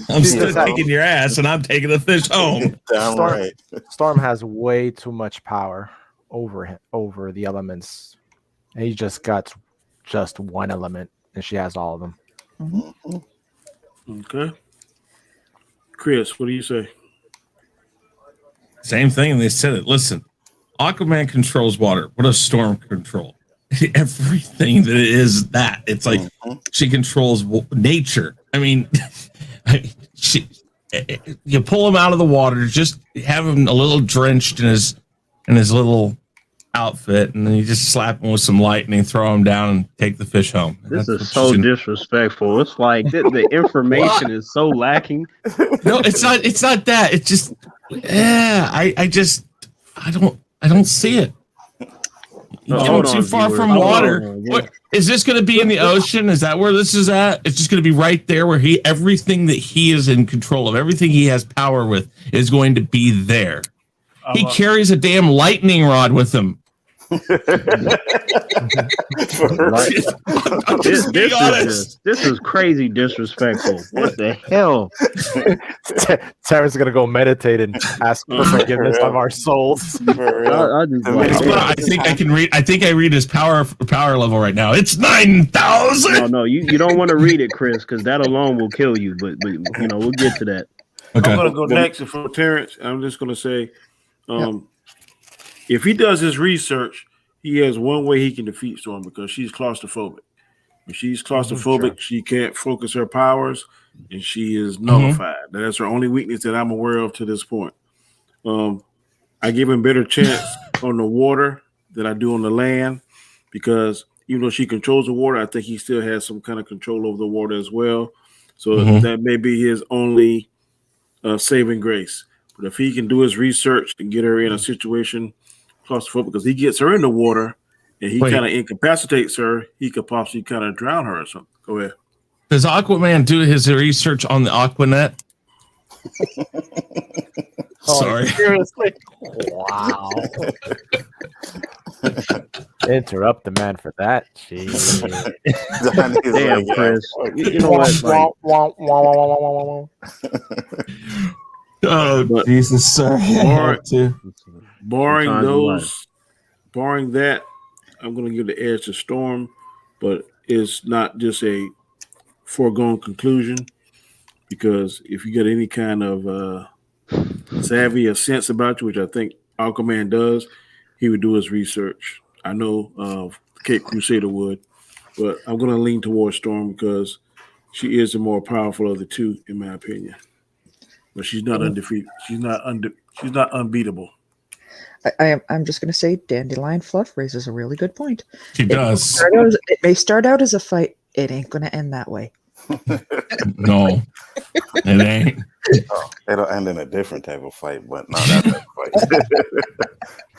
I'm still taking your ass and I'm taking the fish home. Damn right. Storm has way too much power over the elements. And he just got just one element, and she has all of them. Mm-hmm. Okay. Chris, what do you say? Same thing. They said it. Listen, Aquaman controls water. What does Storm control? Everything that is that. It's like she controls nature. I mean, you pull him out of the water, just have him a little drenched in his little outfit, and then you just slap him with some lightning, throw him down, and take the fish home. This is so disrespectful. It's like the information is so lacking. No, it's not. It's not that. It's just, yeah. I don't see it. You get too far from water. What is this going to be in the ocean? Is that where this is at? It's just going to be right there where everything that he is in control of, everything he has power with, is going to be there. He carries a damn lightning rod with him. Like, I'm just being honest. this is crazy disrespectful. What the hell? Terrence is gonna go meditate and ask for forgiveness of our souls. I just like, I think I can read. I think I read his power level right now. It's 9,000. no, you don't want to read it, Chris, because that alone will kill you. But you know, we'll get to that. Okay. I'm gonna go next for Terrence. I'm just gonna say, if he does his research, he has one way he can defeat Storm because she's claustrophobic. When she's claustrophobic, she can't focus her powers, and she is nullified. That's her only weakness that I'm aware of to this point. I give him better chance on the water than I do on the land because even though she controls the water, I think he still has some kind of control over the water as well. So that may be his only saving grace. But if he can do his research and get her in a situation claustrophobic, because he gets her in the water and he kind of incapacitates her, he could possibly kind of drown her or something. Go ahead. Does Aquaman do his research on the Aquanet? Sorry. Seriously? Wow. Interrupt the man for that. Jeez. Damn, Chris. You know what? Oh, Jesus, sorry. Barring that, I'm going to give the edge to Storm, but it's not just a foregone conclusion because if you get any kind of savvy or sense about you, which I think Aquaman does, he would do his research. I know Cape Crusader would, but I'm going to lean towards Storm because she is the more powerful of the two, in my opinion. But she's not undefeated. She's not unbeatable. I'm just going to say Dandelion Fluff raises a really good point. She does. It may start out as a fight. It ain't going to end that way. No, it ain't. Oh, it'll end in a different type of fight, but not that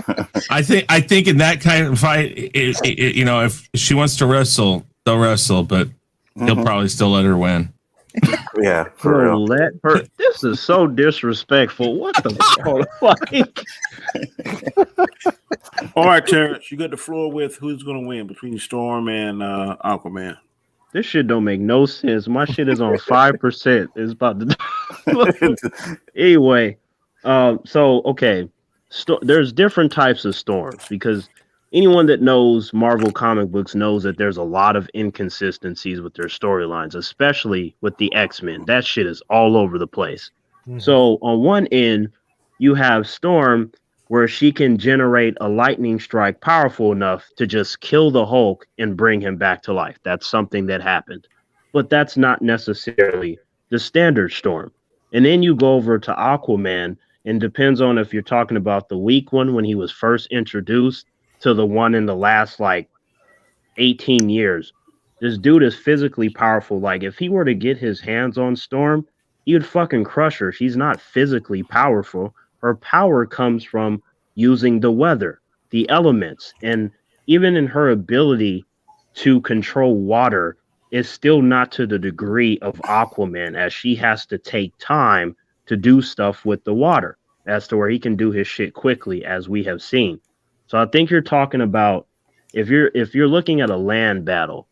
fight. I think in that kind of fight, if she wants to wrestle, they'll wrestle, but he'll probably still let her win. Yeah, for real. Let her. This is so disrespectful. What the fuck? All right, Terrence, you got the floor with who's going to win between Storm and Aquaman. This shit don't make no sense. My shit is on 5%. It's about to. Anyway, okay. There's different types of storms because anyone that knows Marvel comic books knows that there's a lot of inconsistencies with their storylines, especially with the X-Men. That shit is all over the place. Mm-hmm. So on one end, you have Storm, where she can generate a lightning strike powerful enough to just kill the Hulk and bring him back to life. That's something that happened. But that's not necessarily the standard Storm. And then you go over to Aquaman, and depends on if you're talking about the weak one when he was first introduced to the one in the last, 18 years. This dude is physically powerful. Like, if he were to get his hands on Storm, he would fucking crush her. She's not physically powerful. Her power comes from using the weather, the elements, and even in her ability to control water is still not to the degree of Aquaman, as she has to take time to do stuff with the water as to where he can do his shit quickly, as we have seen. So I think you're talking about if you're looking at a land battle,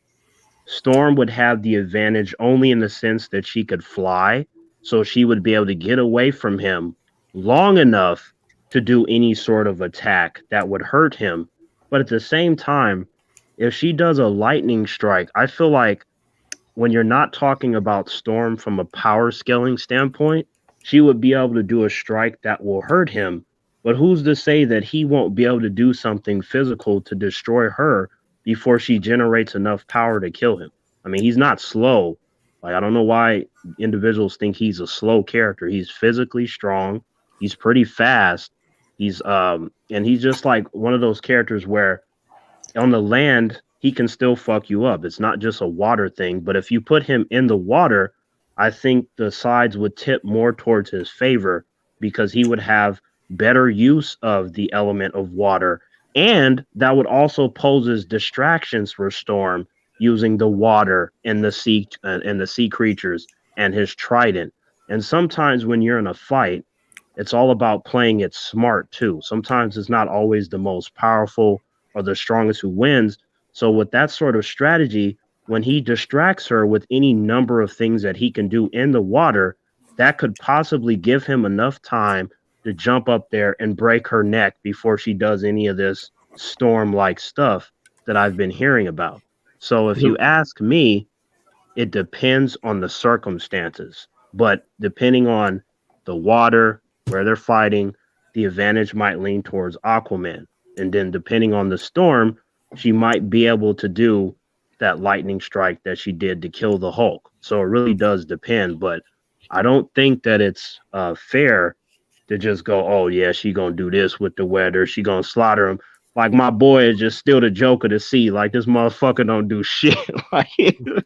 Storm would have the advantage only in the sense that she could fly, so she would be able to get away from him long enough to do any sort of attack that would hurt him. But at the same time, if she does a lightning strike, I feel like when you're not talking about Storm from a power scaling standpoint, she would be able to do a strike that will hurt him. But who's to say that he won't be able to do something physical to destroy her before she generates enough power to kill him? I mean, he's not slow. I don't know why individuals think he's a slow character. He's physically strong. He's pretty fast. He's and he's just like one of those characters where on the land he can still fuck you up. It's not just a water thing, but if you put him in the water, I think the sides would tip more towards his favor because he would have better use of the element of water, and that would also poses distractions for Storm using the water and the sea creatures and his trident. And sometimes when you're in a fight, it's all about playing it smart too. Sometimes it's not always the most powerful or the strongest who wins. So with that sort of strategy, when he distracts her with any number of things that he can do in the water, that could possibly give him enough time to jump up there and break her neck before she does any of this storm like stuff that I've been hearing about. So if you ask me, it depends on the circumstances. But depending on the water, where they're fighting, the advantage might lean towards Aquaman. And then depending on the storm, she might be able to do that lightning strike that she did to kill the Hulk. So it really does depend. But I don't think that it's fair to just go, oh yeah, she gonna do this with the weather. She gonna slaughter him. Like my boy is just still the Joker to see. Like this motherfucker don't do shit. Like,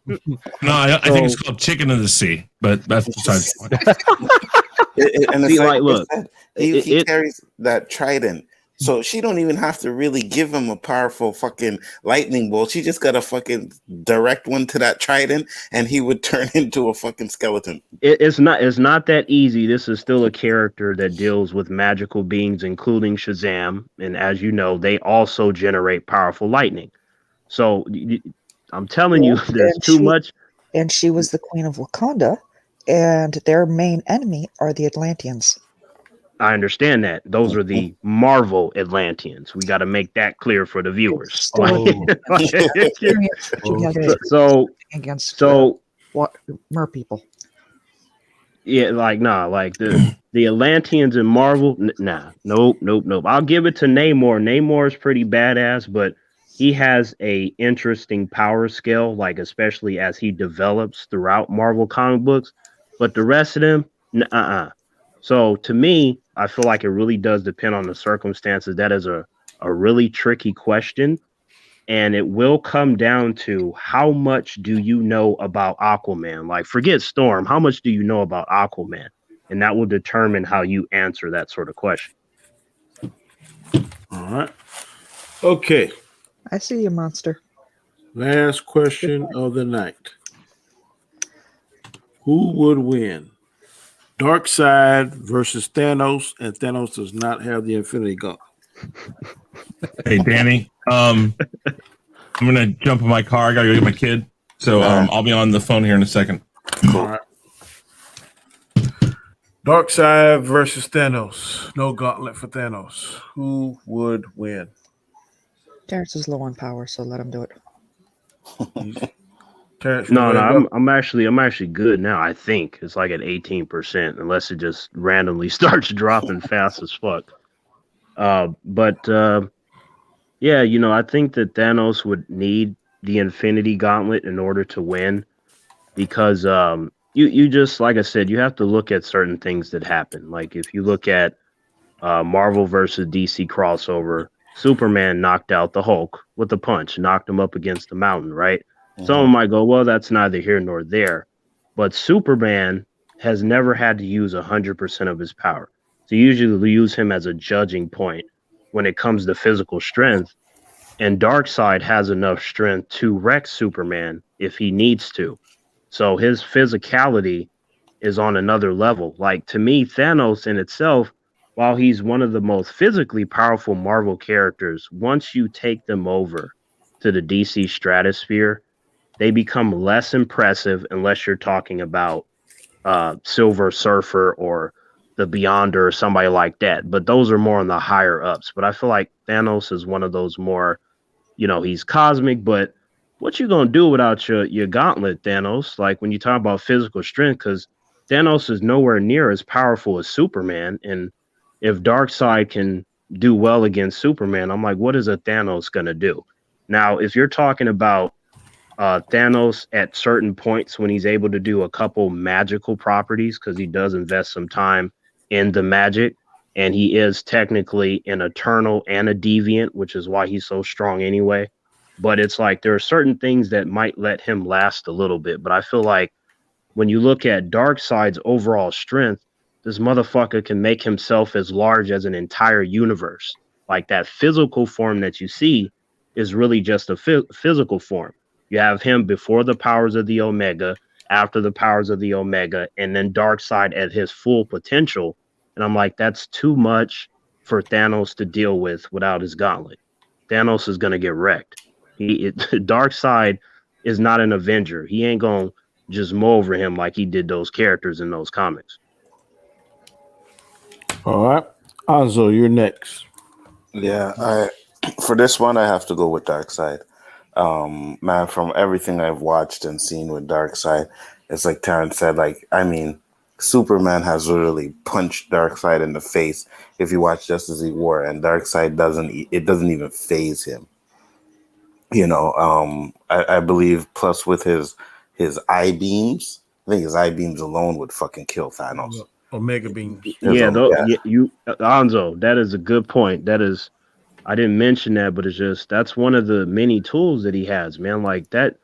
No, I think it's called Chicken of the Sea, but that's besides the point. And See, it's like, look, he carries that trident. So she don't even have to really give him a powerful fucking lightning bolt. She just got to fucking direct one to that trident, and he would turn into a fucking skeleton. it's not that easy. This is still a character that deals with magical beings, including Shazam, and as you know, they also generate powerful lightning. So I'm telling you, there's too much. And she was the queen of Wakanda, and their main enemy are the Atlanteans. I understand that. Those are the Marvel Atlanteans. We got to make that clear for the viewers. So mer people. Yeah, like like the Atlanteans in Marvel, nope. I'll give it to Namor. Namor is pretty badass, but he has a interesting power scale, like especially as he develops throughout Marvel comic books. But the rest of them, So to me, I feel like it really does depend on the circumstances. That is a really tricky question. And it will come down to how much do you know about Aquaman? Like, forget Storm. How much do you know about Aquaman? And that will determine how you answer that sort of question. All right. Okay. I see you, monster. Last question of the night. Who would win? Darkseid versus Thanos, and Thanos does not have the Infinity Gauntlet. Hey, Danny. I'm gonna jump in my car. I gotta go get my kid. So I'll be on the phone here in a second. Cool. All right. Darkseid versus Thanos. No gauntlet for Thanos. Who would win? Terrence is low on power, so let him do it. No, I'm actually good now. I think it's like at 18%, unless it just randomly starts dropping fast as fuck. Yeah, I think that Thanos would need the Infinity Gauntlet in order to win, because you just, like I said, you have to look at certain things that happen. Like if you look at Marvel versus DC crossover, Superman knocked out the Hulk with a punch, knocked him up against the mountain, right? Someone might go, well, that's neither here nor there. But Superman has never had to use 100% of his power. So you usually use him as a judging point when it comes to physical strength. And Darkseid has enough strength to wreck Superman if he needs to. So his physicality is on another level. Like, to me, Thanos in itself, while he's one of the most physically powerful Marvel characters, once you take them over to the DC stratosphere, they become less impressive unless you're talking about Silver Surfer or the Beyonder or somebody like that. But those are more on the higher ups. But I feel like Thanos is one of those more, he's cosmic, but what you gonna do without your gauntlet, Thanos? Like when you talk about physical strength, because Thanos is nowhere near as powerful as Superman. And if Darkseid can do well against Superman, I'm like, what is a Thanos gonna do? Now, if you're talking about Thanos at certain points when he's able to do a couple magical properties, because he does invest some time in the magic, and he is technically an eternal and a deviant, which is why he's so strong anyway. But it's like there are certain things that might let him last a little bit. But I feel like when you look at Darkseid's overall strength, this motherfucker can make himself as large as an entire universe. Like that physical form that you see is really just a physical form. You have him before the powers of the Omega, after the powers of the Omega, and then Darkseid at his full potential. And I'm like, that's too much for Thanos to deal with without his gauntlet. Thanos is gonna get wrecked. Darkseid is not an Avenger. He ain't gonna just mow over him like he did those characters in those comics. All right, Anzo, you're next. Yeah, for this one I have to go with Darkseid. Man, from everything I've watched and seen with Darkseid, it's like Terrence said. Like, I mean, Superman has literally punched Darkseid in the face. If you watch Justice League War, and Darkseid doesn't even phase him. You know, I believe. Plus, with his eye beams, I think his eye beams alone would fucking kill Thanos. Omega beams. Yeah, Anzo, that is a good point. That is, I didn't mention that, but it's just that's one of the many tools that he has, man. Like that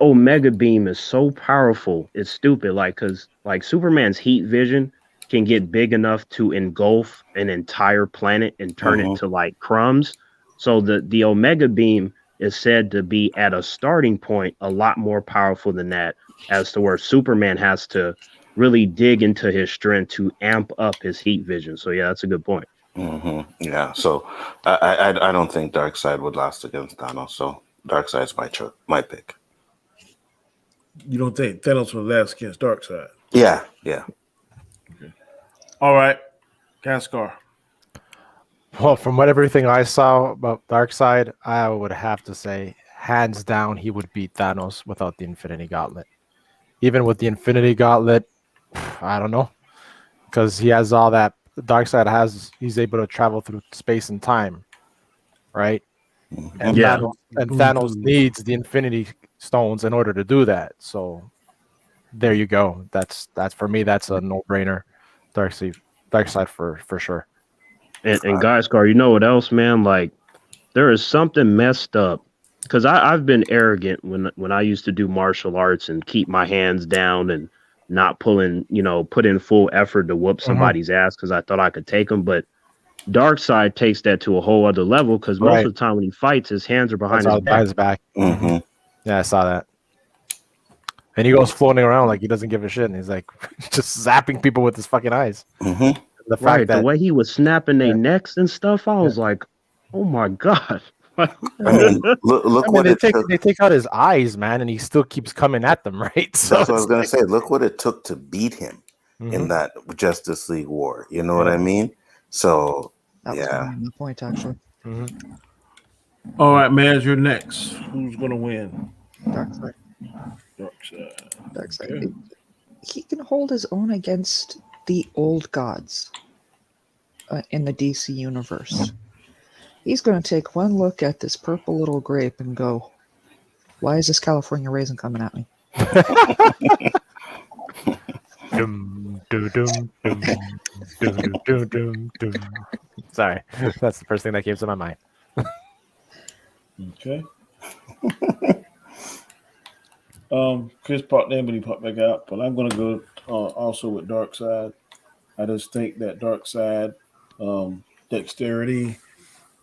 Omega beam is so powerful. It's stupid. Like, cause like Superman's heat vision can get big enough to engulf an entire planet and turn it to like crumbs. So the Omega beam is said to be at a starting point a lot more powerful than that, as to where Superman has to really dig into his strength to amp up his heat vision. So yeah, that's a good point. Yeah, so I don't think Darkseid would last against Thanos. So Darkseid's my pick. You don't think Thanos would last against Darkseid? Yeah. Okay. All right, Cascar. Well, from everything I saw about Darkseid, I would have to say, hands down, he would beat Thanos without the Infinity Gauntlet. Even with the Infinity Gauntlet, I don't know, because he has all that. Darkseid he's able to travel through space and time, right? And Thanos needs the Infinity Stones in order to do that. So there you go. That's for me. That's a no-brainer. Darkseid for sure. And guys, Scar, you know what else, man? Like, there is something messed up because I've been arrogant when I used to do martial arts and keep my hands down and not put in full effort to whoop somebody's ass because I thought I could take them. But Darkseid takes that to a whole other level because most of the time when he fights, his hands are behind his back. Yeah, I saw that. And he goes floating around like he doesn't give a shit, and he's like just zapping people with his fucking eyes. The fact that the way he was snapping their necks and stuff, I was like, "Oh my god!" I mean, look what they take out his eyes, man, and he still keeps coming at them, right? So that's what I was gonna say. Look what it took to beat him in that Justice League War. You know what I mean? So that was the point, actually. All right, man, you're next. Who's gonna win? Darkseid. Okay. He can hold his own against the old gods in the DC universe. He's going to take one look at this purple little grape and go, "Why is this California raisin coming at me?" Sorry, that's the first thing that came to my mind. Okay. Chris popped in, but he popped back out. But I'm going to go also with Darkseid. I just think that Darkseid, dexterity,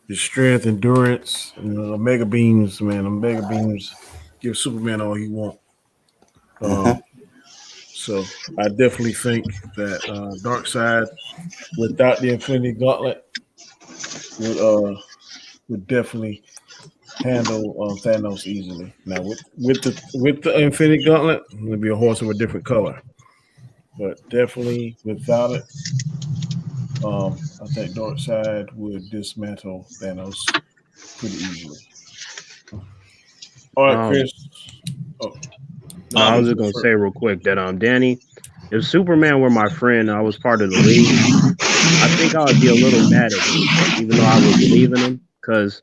his strength, endurance, and the Omega beams, man. Omega beams give Superman all he wants. So I definitely think that Darkseid, without the Infinity Gauntlet, would definitely handle Thanos easily. Now with the Infinity Gauntlet, it'll be a horse of a different color. But definitely without it, I think Darkseid would dismantle Thanos pretty easily. All right, Chris. I was just gonna say real quick that Danny, if Superman were my friend, I was part of the league, I think I would be a little mad at him, even though I would believe in him, because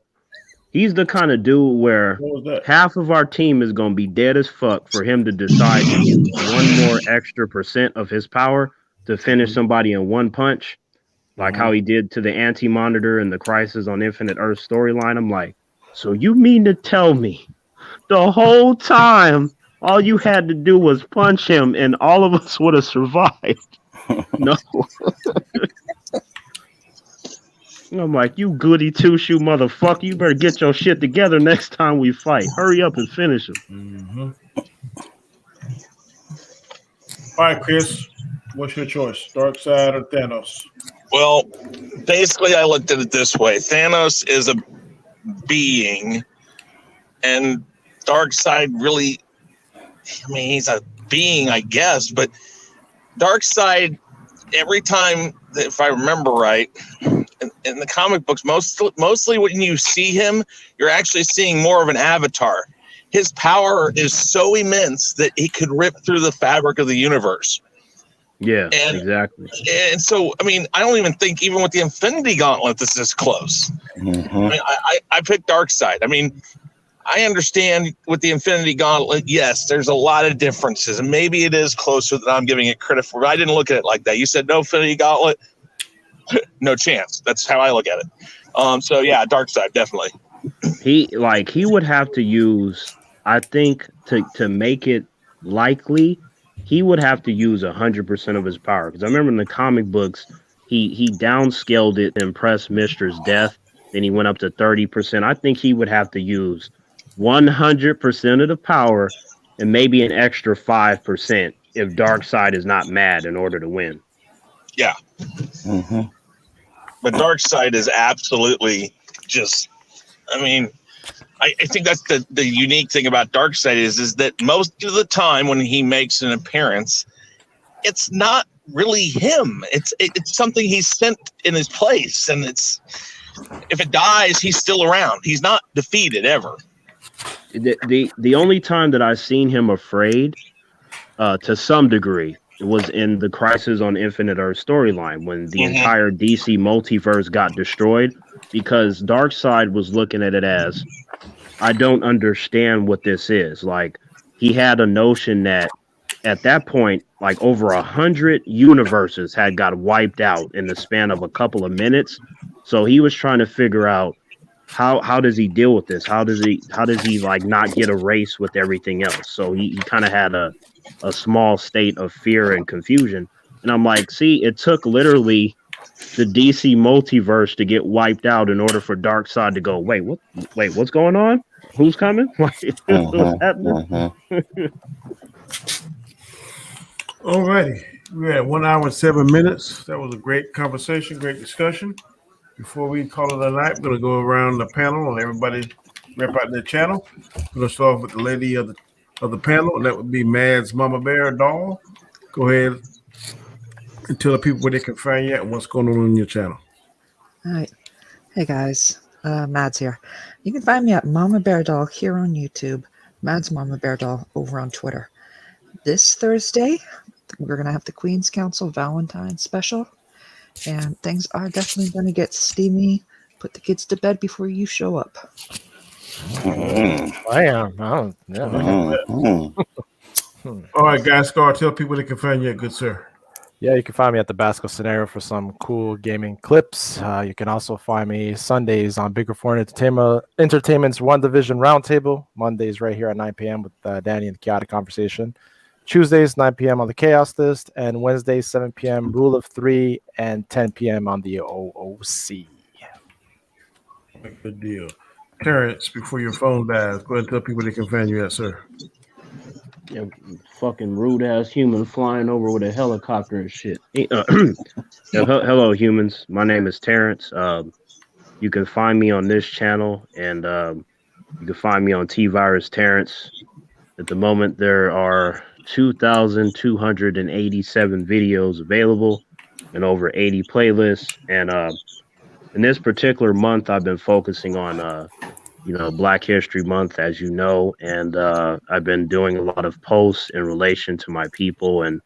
he's the kind of dude where half of our team is going to be dead as fuck for him to decide to use one more extra % of his power to finish somebody in one punch, like how he did to the Anti-Monitor and the Crisis on Infinite Earth storyline. I'm like, so you mean to tell me the whole time all you had to do was punch him and all of us would have survived? No. I'm like, you goody two-shoe motherfucker. You better get your shit together next time we fight. Hurry up and finish him. All right, Chris. What's your choice? Darkseid or Thanos? Well, basically, I looked at it this way. Thanos is being, and Darkseid really, I mean, he's a being, I guess, but Darkseid, every time, if I remember right, in the comic books, mostly when you see him, you're actually seeing more of an avatar. His power is so immense that he could rip through the fabric of the universe. Yeah, And, exactly. And so, I mean, I don't even think even with the Infinity Gauntlet, this is close. Mm-hmm. I mean, I picked Darkseid. I mean, I understand with the Infinity Gauntlet, yes, there's a lot of differences, and maybe it is closer than I'm giving it credit for. But I didn't look at it like that. You said no Infinity Gauntlet, no chance. That's how I look at it. So yeah, Darkseid definitely. He would have to use, I think, to make it likely, he would have to use 100% of his power. Because I remember in the comic books, he downscaled it to impress Mister's death. Then he went up to 30%. I think he would have to use 100% of the power and maybe an extra 5% if Darkseid is not mad in order to win. Yeah. Mm-hmm. But Darkseid is absolutely just, I mean, I think that's the unique thing about Darkseid is that most of the time when he makes an appearance, it's not really him. It's something he's sent in his place, and it's, if it dies, he's still around. He's not defeated ever. The only time that I've seen him afraid, to some degree, was in the Crisis on Infinite Earth storyline when the entire DC multiverse got destroyed, because Darkseid was looking at it as, I don't understand what this is. Like, he had a notion that at that point, like over 100 universes had got wiped out in the span of a couple of minutes. So he was trying to figure out how does he deal with this? How does he like not get erased with everything else? So he kind of had a small state of fear and confusion. And I'm like, see, it took literally the DC multiverse to get wiped out in order for Darkseid to go, wait, what's going on? Who's coming? What's happening? Alrighty, we're at 1 hour and 7 minutes. That was a great conversation, great discussion. Before we call it a night, we're gonna go around the panel and everybody rep out their channel. We're gonna start off with the lady of the panel, and that would be Mad's Mama Bear Doll. Go ahead and tell the people where they can find you and what's going on your channel. All right. Hey guys, Mads here. You can find me at Mama Bear Doll here on YouTube, Mads Mama Bear Doll over on Twitter. This Thursday, we're going to have the Queen's Council Valentine's special, and things are definitely going to get steamy. Put the kids to bed before you show up. I am. Oh, yeah. All right, guys, Scar, tell people they can find you, good sir. Yeah, you can find me at the Basco Scenario for some cool gaming clips. You can also find me Sundays on Bigger Foreign Entertainment's One Division Roundtable. Mondays right here at 9 p.m. with Danny and the Khaotic Conversation. Tuesdays, 9 p.m. on the Chaos List. And Wednesdays, 7 p.m. Rule of 3 and 10 p.m. on the OOC. Good deal. Terrence, before your phone dies, go ahead and tell people they can find you at, sir. Yeah, fucking rude ass human flying over with a helicopter and shit. Hello, humans. My name is Terrence. You can find me on this channel, and you can find me on T-Virus Terrence. At the moment, there are 2,287 videos available and over 80 playlists. And in this particular month, I've been focusing on Black History Month, as you know, and I've been doing a lot of posts in relation to my people and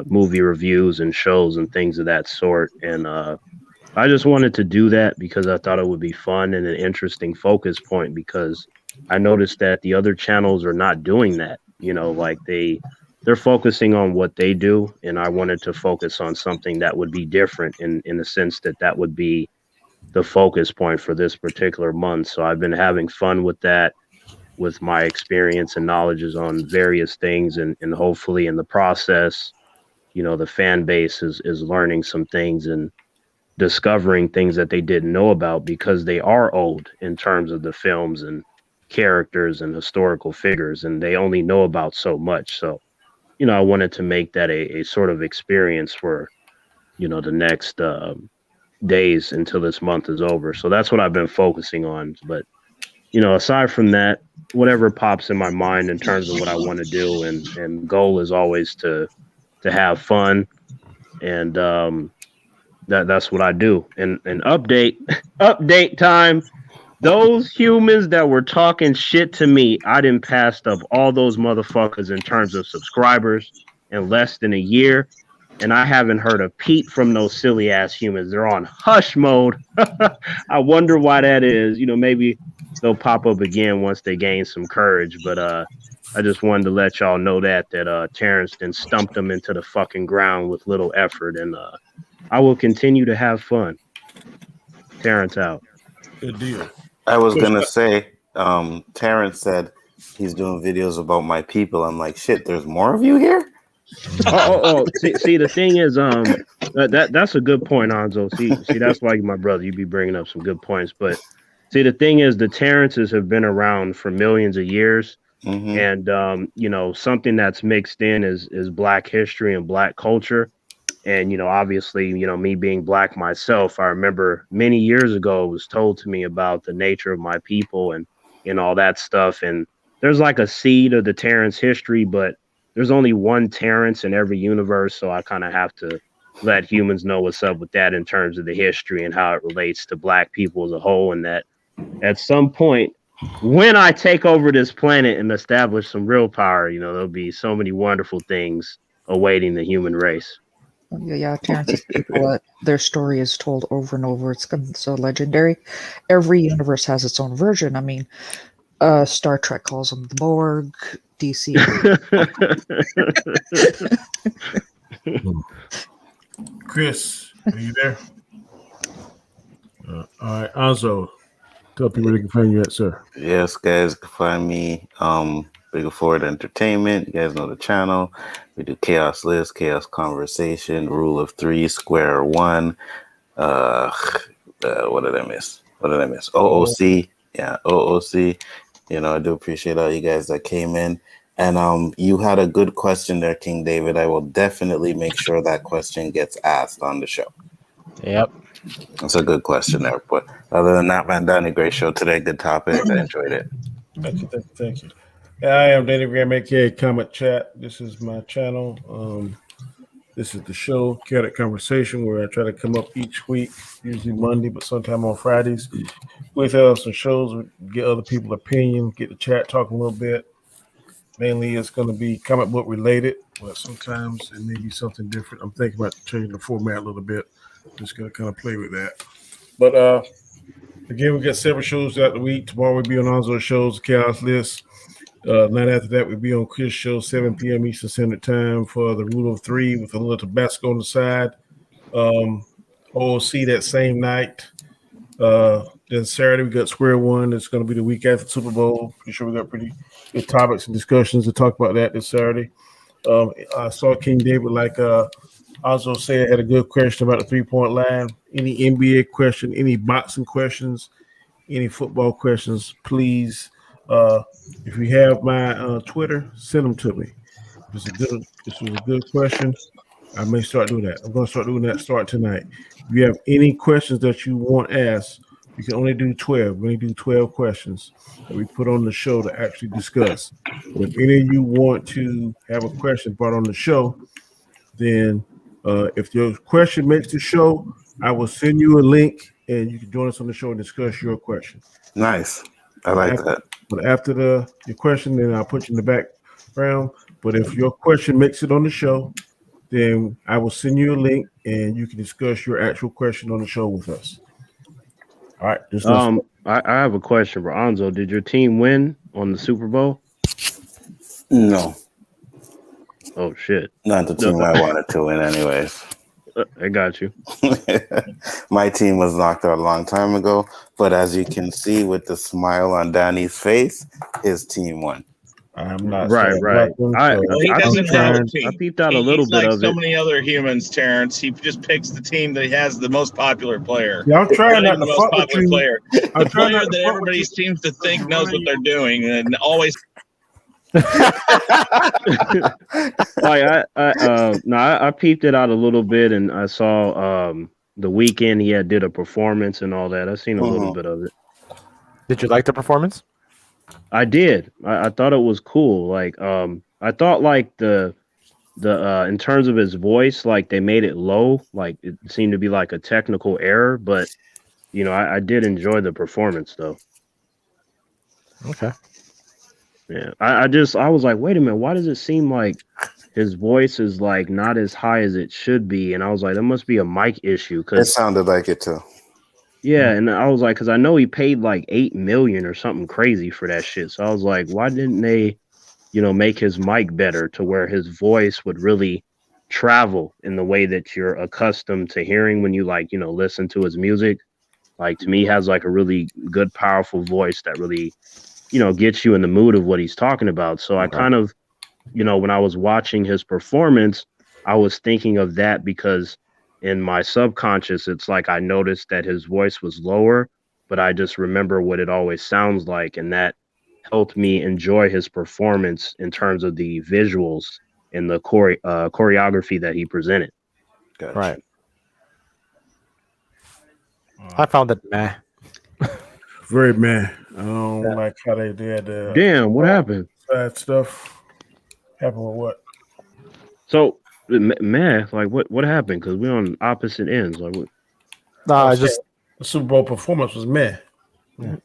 movie reviews and shows and things of that sort. And I just wanted to do that because I thought it would be fun and an interesting focus point, because I noticed that the other channels are not doing that. Like they're focusing on what they do, and I wanted to focus on something that would be different in the sense that would be the focus point for this particular month. So I've been having fun with that, with my experience and knowledges on various things, and hopefully in the process, the fan base is learning some things and discovering things that they didn't know about, because they are old in terms of the films and characters and historical figures, and they only know about so much. So, I wanted to make that a sort of experience for, the next days until this month is over. So that's what I've been focusing on. But aside from that, whatever pops in my mind in terms of what I want to do, and goal is always to have fun, and that's what I do. And update time. Those humans that were talking shit to me, I didn't pass up all those motherfuckers in terms of subscribers in less than a year. And I haven't heard a peep from those silly ass humans. They're on hush mode. I wonder why that is. Maybe they'll pop up again once they gain some courage. But I just wanted to let y'all know that Terrence then stumped them into the fucking ground with little effort. And I will continue to have fun. Terrence out. Good deal. I was gonna say, Terrence said he's doing videos about my people. I'm like, shit, there's more of you here? See, the thing is, that's a good point, Anzo. See, that's like my brother. You be bringing up some good points, but see, the thing is, the Terrences have been around for millions of years, and something that's mixed in is Black history and Black culture, and obviously, me being Black myself, I remember many years ago it was told to me about the nature of my people and all that stuff, and there's like a seed of the Terrence history, but there's only one Terrence in every universe, so I kind of have to let humans know what's up with that in terms of the history and how it relates to Black people as a whole, and that at some point, when I take over this planet and establish some real power, there'll be so many wonderful things awaiting the human race. Yeah, Terrence's people, their story is told over and over. It's so legendary. Every universe has its own version. I mean, Star Trek calls them the Borg. DC. Chris, are you there? All right, Anzo, tell people where they can find you at, sir. Yes, guys, you can find me Bigger Forward Entertainment. You guys know the channel. We do Chaos List, Chaos Conversation, Rule of Three, Square One. What did I miss? OOC. Yeah, OOC. I do appreciate all you guys that came in. And you had a good question there, King David. I will definitely make sure that question gets asked on the show. Yep. That's a good question there. But other than that, man, Danny, great show today. Good topic. I enjoyed it. Thank you. I am Danny Graham, aka Comment Chat. This is my channel. This is the show, Khaotic Conversation, where I try to come up each week, usually Monday, but sometime on Fridays. We've had some shows, get other people's opinion, get the chat talking a little bit. Mainly it's going to be comic book related, but sometimes it may be something different. I'm thinking about changing the format a little bit. Just going to kind of play with that. But again, we got several shows throughout the week. Tomorrow we'll be on Anzo's shows, Chaos List. Night after that, we'll be on Chris' show, 7 p.m. Eastern Standard Time for the Rule of Three with a little Tabasco on the side. OOC that same night. Then Saturday, we got Square One. It's going to be the week after the Super Bowl. Pretty sure we got pretty good topics and discussions to talk about that this Saturday. I saw King David, like Anzo said, had a good question about the 3-point line. Any NBA question, any boxing questions, any football questions, please. If you have my Twitter, send them to me. This was a good question. I may start doing that. I'm going to start doing that starting tonight. If you have any questions that you want asked, you can only do 12. We only do 12 questions that we put on the show to actually discuss. But if any of you want to have a question brought on the show, then if your question makes the show, I will send you a link and you can join us on the show and discuss your question. Nice. I like that. But after your question, then I'll put you in the background. But if your question makes it on the show, then I will send you a link and you can discuss your actual question on the show with us. All right. I have a question for Anzo. Did your team win on the Super Bowl? No. Oh shit. Not the team I wanted to win, anyways. I got you. My team was knocked out a long time ago, but as you can see with the smile on Danny's face, his team won. I'm not right. He doesn't have a team. I peeped out a little bit like of so it. many other humans, Terrence. He just picks the team that has the most popular player. Yeah, I'm trying not the to most fuck with popular you. player. I'm The trying player not to that fuck everybody with you. seems to think knows what they're doing and always. I peeped it out a little bit, and I saw the weekend he had did a performance and all that. I seen a little Mhm. bit of it. Did you like the performance? I did. I thought it was cool. Like I thought like the in terms of his voice, like they made it low. Like it seemed to be like a technical error, but you know, I did enjoy the performance though. Okay. Yeah. I was like, wait a minute, why does it seem like his voice is like not as high as it should be? And I was like, that must be a mic issue. It Cause sounded like it too. yeah, and I was like, because I know he paid like 8 million or something crazy for that shit. So I was like, why didn't they, you know, make his mic better to where his voice would really travel in the way that you're accustomed to hearing when you like, you know, listen to his music. Like to me, he has like a really good, powerful voice that really, you know, gets you in the mood of what he's talking about. So I kind of, you know, when I was watching his performance, I was thinking of that because in my subconscious, it's like I noticed that his voice was lower, but I just remember what it always sounds like. And that helped me enjoy his performance in terms of the visuals and the choreography that he presented. Gotcha. Right. I found it meh. Very man. I don't like how they did Damn, what happened? that stuff. Happened with what? So, man, like what happened? Because we're on opposite ends. Like, what? Nah, I Okay. just The Super Bowl performance was meh.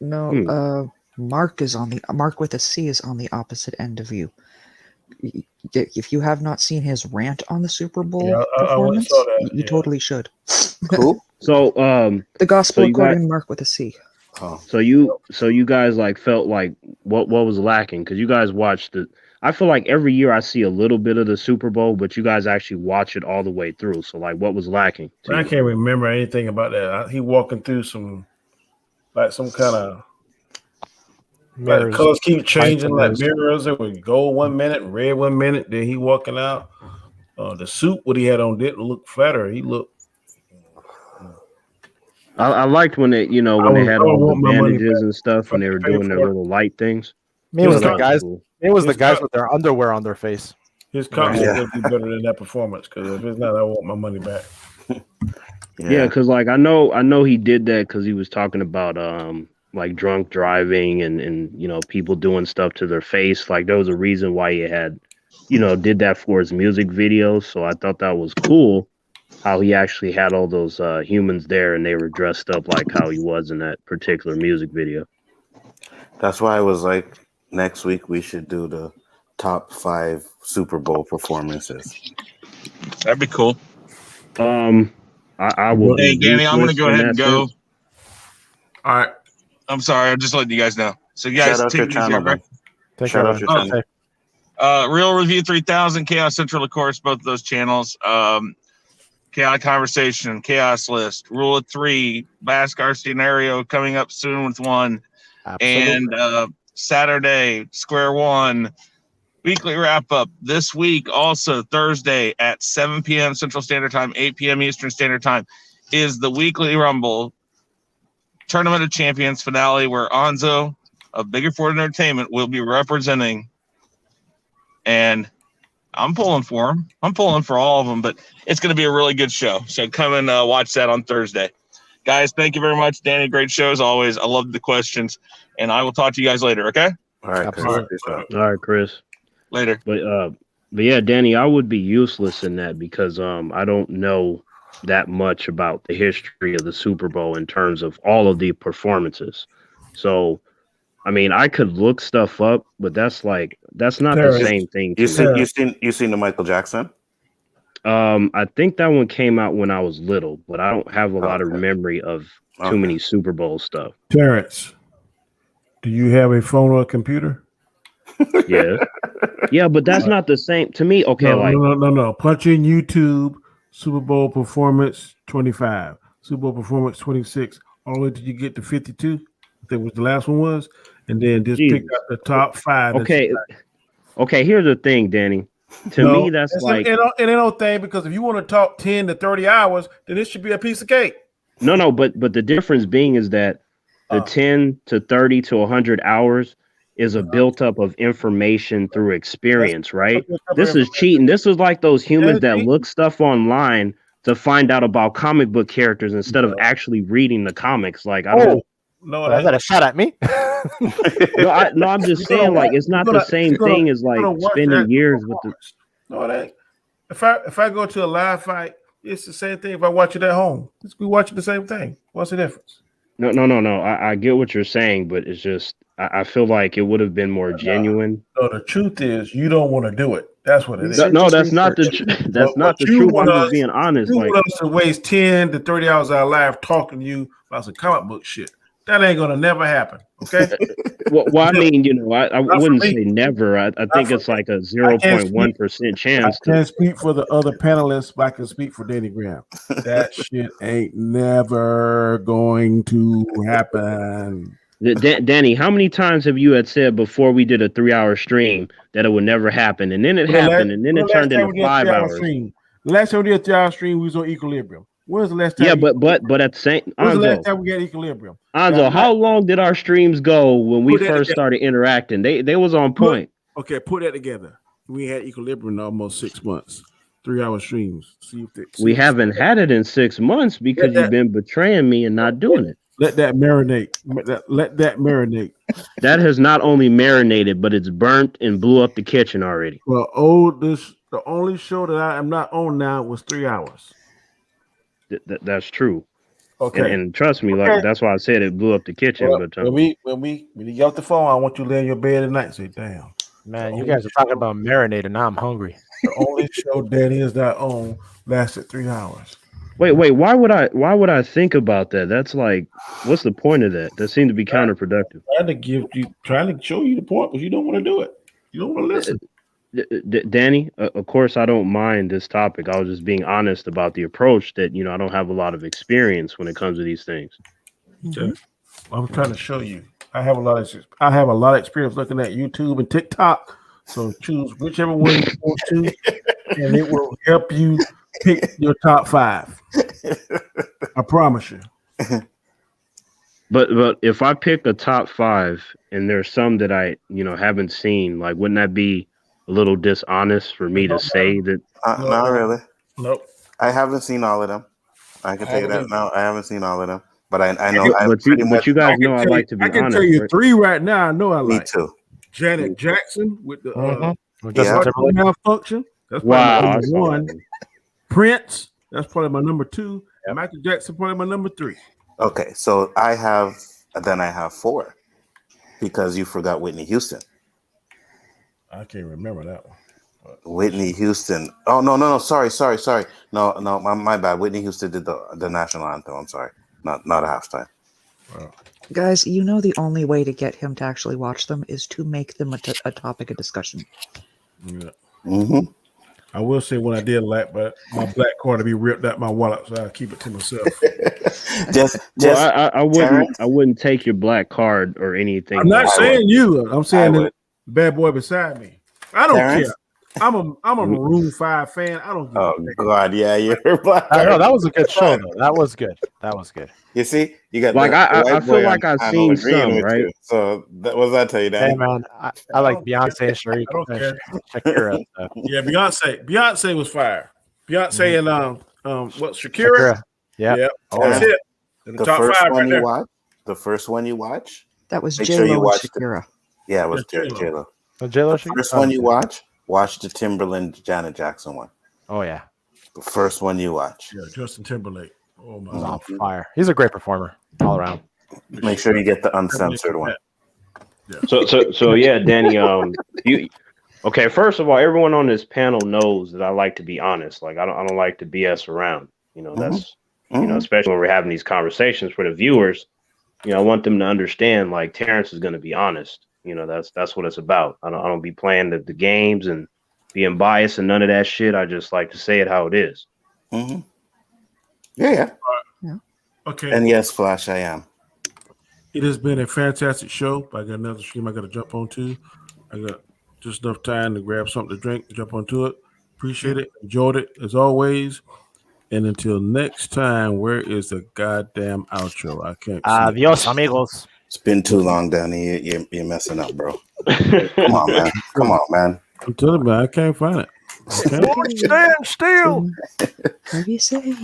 No, Mark with a C is on the opposite end of you. If you have not seen his rant on the Super Bowl Yeah, I went and performance, saw that, you yeah. totally should. Cool. So, The gospel you according got- to Mark with a C. Oh. so you guys like felt like what was lacking? Because you guys watched it. I feel like every year I see a little bit of the Super Bowl, but you guys actually watch it all the way through. So, like, what was lacking? To I you? can't remember anything about that. He walking through some kind of like mirrors. colors keep changing, like mirrors. mirrors. It would gold 1 minute, red 1 minute. Then he walking out. The suit what he had on didn't look flatter. He looked. I liked when they, you know, when I they had would all want the my money bandages back. and stuff, and they were Fucking pay doing their for it. little light things. It was His the co- guys. Cool. It was the his guys co- with their underwear on their face. His concert Yeah. would be better than that performance. Because if it's not, I want my money back. Yeah, because like I know he did that because he was talking about like drunk driving and you know people doing stuff to their face. Like there was a reason why he had, you know, did that for his music videos. So I thought that was cool how he actually had all those humans there and they were dressed up like how he was in that particular music video. That's why I was like, next week we should do the top 5 Super Bowl performances. That'd be cool. I will. Hey, be Danny, I'm going to useless go in ahead that and go. sense. All right. I'm sorry. I'm just letting you guys know. So, you guys Shout out take your it easy, channel, everybody. man. Take Shout care, out man. your Stay channel. safe. Real Review 3000, Chaos Central, of course, both of those channels. Chaotic Conversation, Chaos List, Rule of 3, Baskar Scenario coming up soon with one. Absolutely. And Saturday, Square One, weekly wrap up. This week, also Thursday at 7 p.m. Central Standard Time, 8 p.m. Eastern Standard Time, is the weekly Rumble Tournament of Champions finale where Anzo of Bigger Ford Entertainment will be representing. And I'm pulling for him. I'm pulling for all of them, but it's going to be a really good show. So come and watch that on Thursday. Guys, thank you very much. Danny, great show as always. I love the questions. And I will talk to you guys later, okay? All right, Chris. Absolutely. Peace out. All right, Chris. Later. But yeah, Danny, I would be useless in that because I don't know that much about the history of the Super Bowl in terms of all of the performances. So, I mean, I could look stuff up, but that's not the same thing. You To me. seen the Michael Jackson? I think that one came out when I was little, but I don't have a lot of Okay. memory of too Okay. many Super Bowl stuff. Terrence, do you have a phone or a computer? Yeah, yeah, but that's not the same to me. Okay, No. Punch in YouTube Super Bowl performance 25, Super Bowl performance 26, all the way till you get to 52. I think was the last one was, and then just pick Jesus. out the top 5. Okay. Here's the thing, Danny. To me, that's like it ain't no thing because if you want to talk 10 to 30 hours, then it should be a piece of cake. no, but the difference being is that the 10 to 30 to 100 hours is a built up of information through experience, right? This is cheating. This is like those humans that look stuff online to find out about comic book characters instead of actually reading the comics. Like, I don't. No, Is that a shot at me? No, I'm just saying, like, it's not the same thing as like spending years with the. No, it ain't. If I go to a live fight, it's the same thing. If I watch it at home, we watching the same thing. What's the difference? No. I get what you're saying, but it's just I feel like it would have been more genuine. No, the truth is you don't want to do it. That's what it is. No, that's not the truth. I'm just being honest. You like, want us to waste 10 to 30 hours of our life talking to you about some comic book shit. That ain't gonna never happen. Okay. well, I mean, I wouldn't say never. I think it's like a 0.1% chance. I can't speak for the other panelists, but I can speak for Danny Graham. That shit ain't never going to happen. Danny, how many times have you had said before we did a 3-hour stream that it would never happen, and then it happened, and then it turned into 5 hours? The last time we did a 3-hour stream, we was on Equilibrium. When's the last time? Yeah, but at the same when's the last time we got Equilibrium? Anzo, how long did our streams go when we first started interacting? They was on point. Okay, put that together. We had Equilibrium in almost 6 months. 3-hour streams. We haven't had it in 6 months because you've been betraying me and not doing it. Let that marinate. Let that marinate. That has not only marinated, but it's burnt and blew up the kitchen already. Well, the only show that I am not on now was 3 hours. That's true. Okay, and trust me, like that's why I said it blew up the kitchen. Well, when you get off the phone, I want you to lay in your bed at night and say, "Damn, man, you guys are talking about marinating. Now I'm hungry." The only show Danny is not on lasted 3 hours. Wait, why would I think about that? That's like, what's the point of that? That seemed to be counterproductive. Trying to show you the point, but you don't want to do it. You don't want to listen. Danny, of course, I don't mind this topic. I was just being honest about the approach that, I don't have a lot of experience when it comes to these things. Okay. I'm trying to show you. I have a lot of experience looking at YouTube and TikTok. So choose whichever one you want to, and it will help you pick your top 5. I promise you. But if I pick a top 5 and there's some that I haven't seen, like, wouldn't that be a little dishonest for me to say that? Not really. Nope. I haven't seen all of them. I can tell you that now. I haven't seen all of them, but I know. But you guys know I like to be honest. I can tell you 3 right now. I know I like. Me too. Janet Jackson with the malfunction. That's wow. my number 1. Prince. That's probably my number 2. Yep. Michael Jackson probably my number 3. Okay, so I have 4 because you forgot Whitney Houston. I can't remember that one. Whitney Houston. Oh no. Sorry. No, my bad. Whitney Houston did the national anthem. I'm sorry. Not a halftime. Wow. Guys, the only way to get him to actually watch them is to make them a topic of discussion. Yeah. Mm-hmm. I will say when I did but my black card to be ripped out my wallet, so I'll keep it to myself. I wouldn't take your black card or anything. I'm not saying you. I'm saying the bad boy beside me. I don't care. I'm a Maroon 5 fan. I don't. God, yeah, you're black. I know that was a good show though. That was good. You see, you got like I feel like I've seen some, right? You. So what does that tell you, Danny? Hey man, I like Beyonce and Shakira. Yeah, Beyonce was fire. Beyonce and Shakira. Yeah. That's it. In the top first 5 one right there. Watch, the first one you watch. That was Make J-Lo sure you and watch Shakira. Yeah, it was J-Lo. J-Lo. The first one you watch the Timberland Janet Jackson one. Oh yeah. The first one you watch. Yeah, Justin Timberlake. Oh my God. On fire. He's a great performer all around. Make sure you get the uncensored one. Yeah. So yeah, Danny. Okay. First of all, everyone on this panel knows that I like to be honest. Like I don't like to BS around. That's especially when we're having these conversations for the viewers. I want them to understand. Like Terrence is going to be honest. That's what it's about. I don't be playing the games and being biased and none of that shit. I just like to say it how it is. Mm-hmm. Yeah. Okay. And yes, Flash, I am. It has been a fantastic show. I got another stream I got to jump onto. I got just enough time to grab something to drink, jump onto it. Appreciate it. Enjoyed it as always. And until next time, where is the goddamn outro? I can't see Adios, amigos. It's been too long, Danny. You're messing up, bro. Come on, man. I'm telling you, man, I can't find it. Okay. Stand still. What do you say?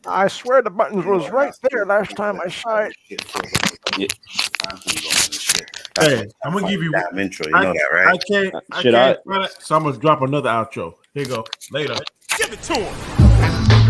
I swear the buttons was right there last time I saw it. Hey, I'm gonna give you damn intro. You know that, right? I can't Should find it, so I'm gonna drop another outro. Here you go. Later. Give it to him.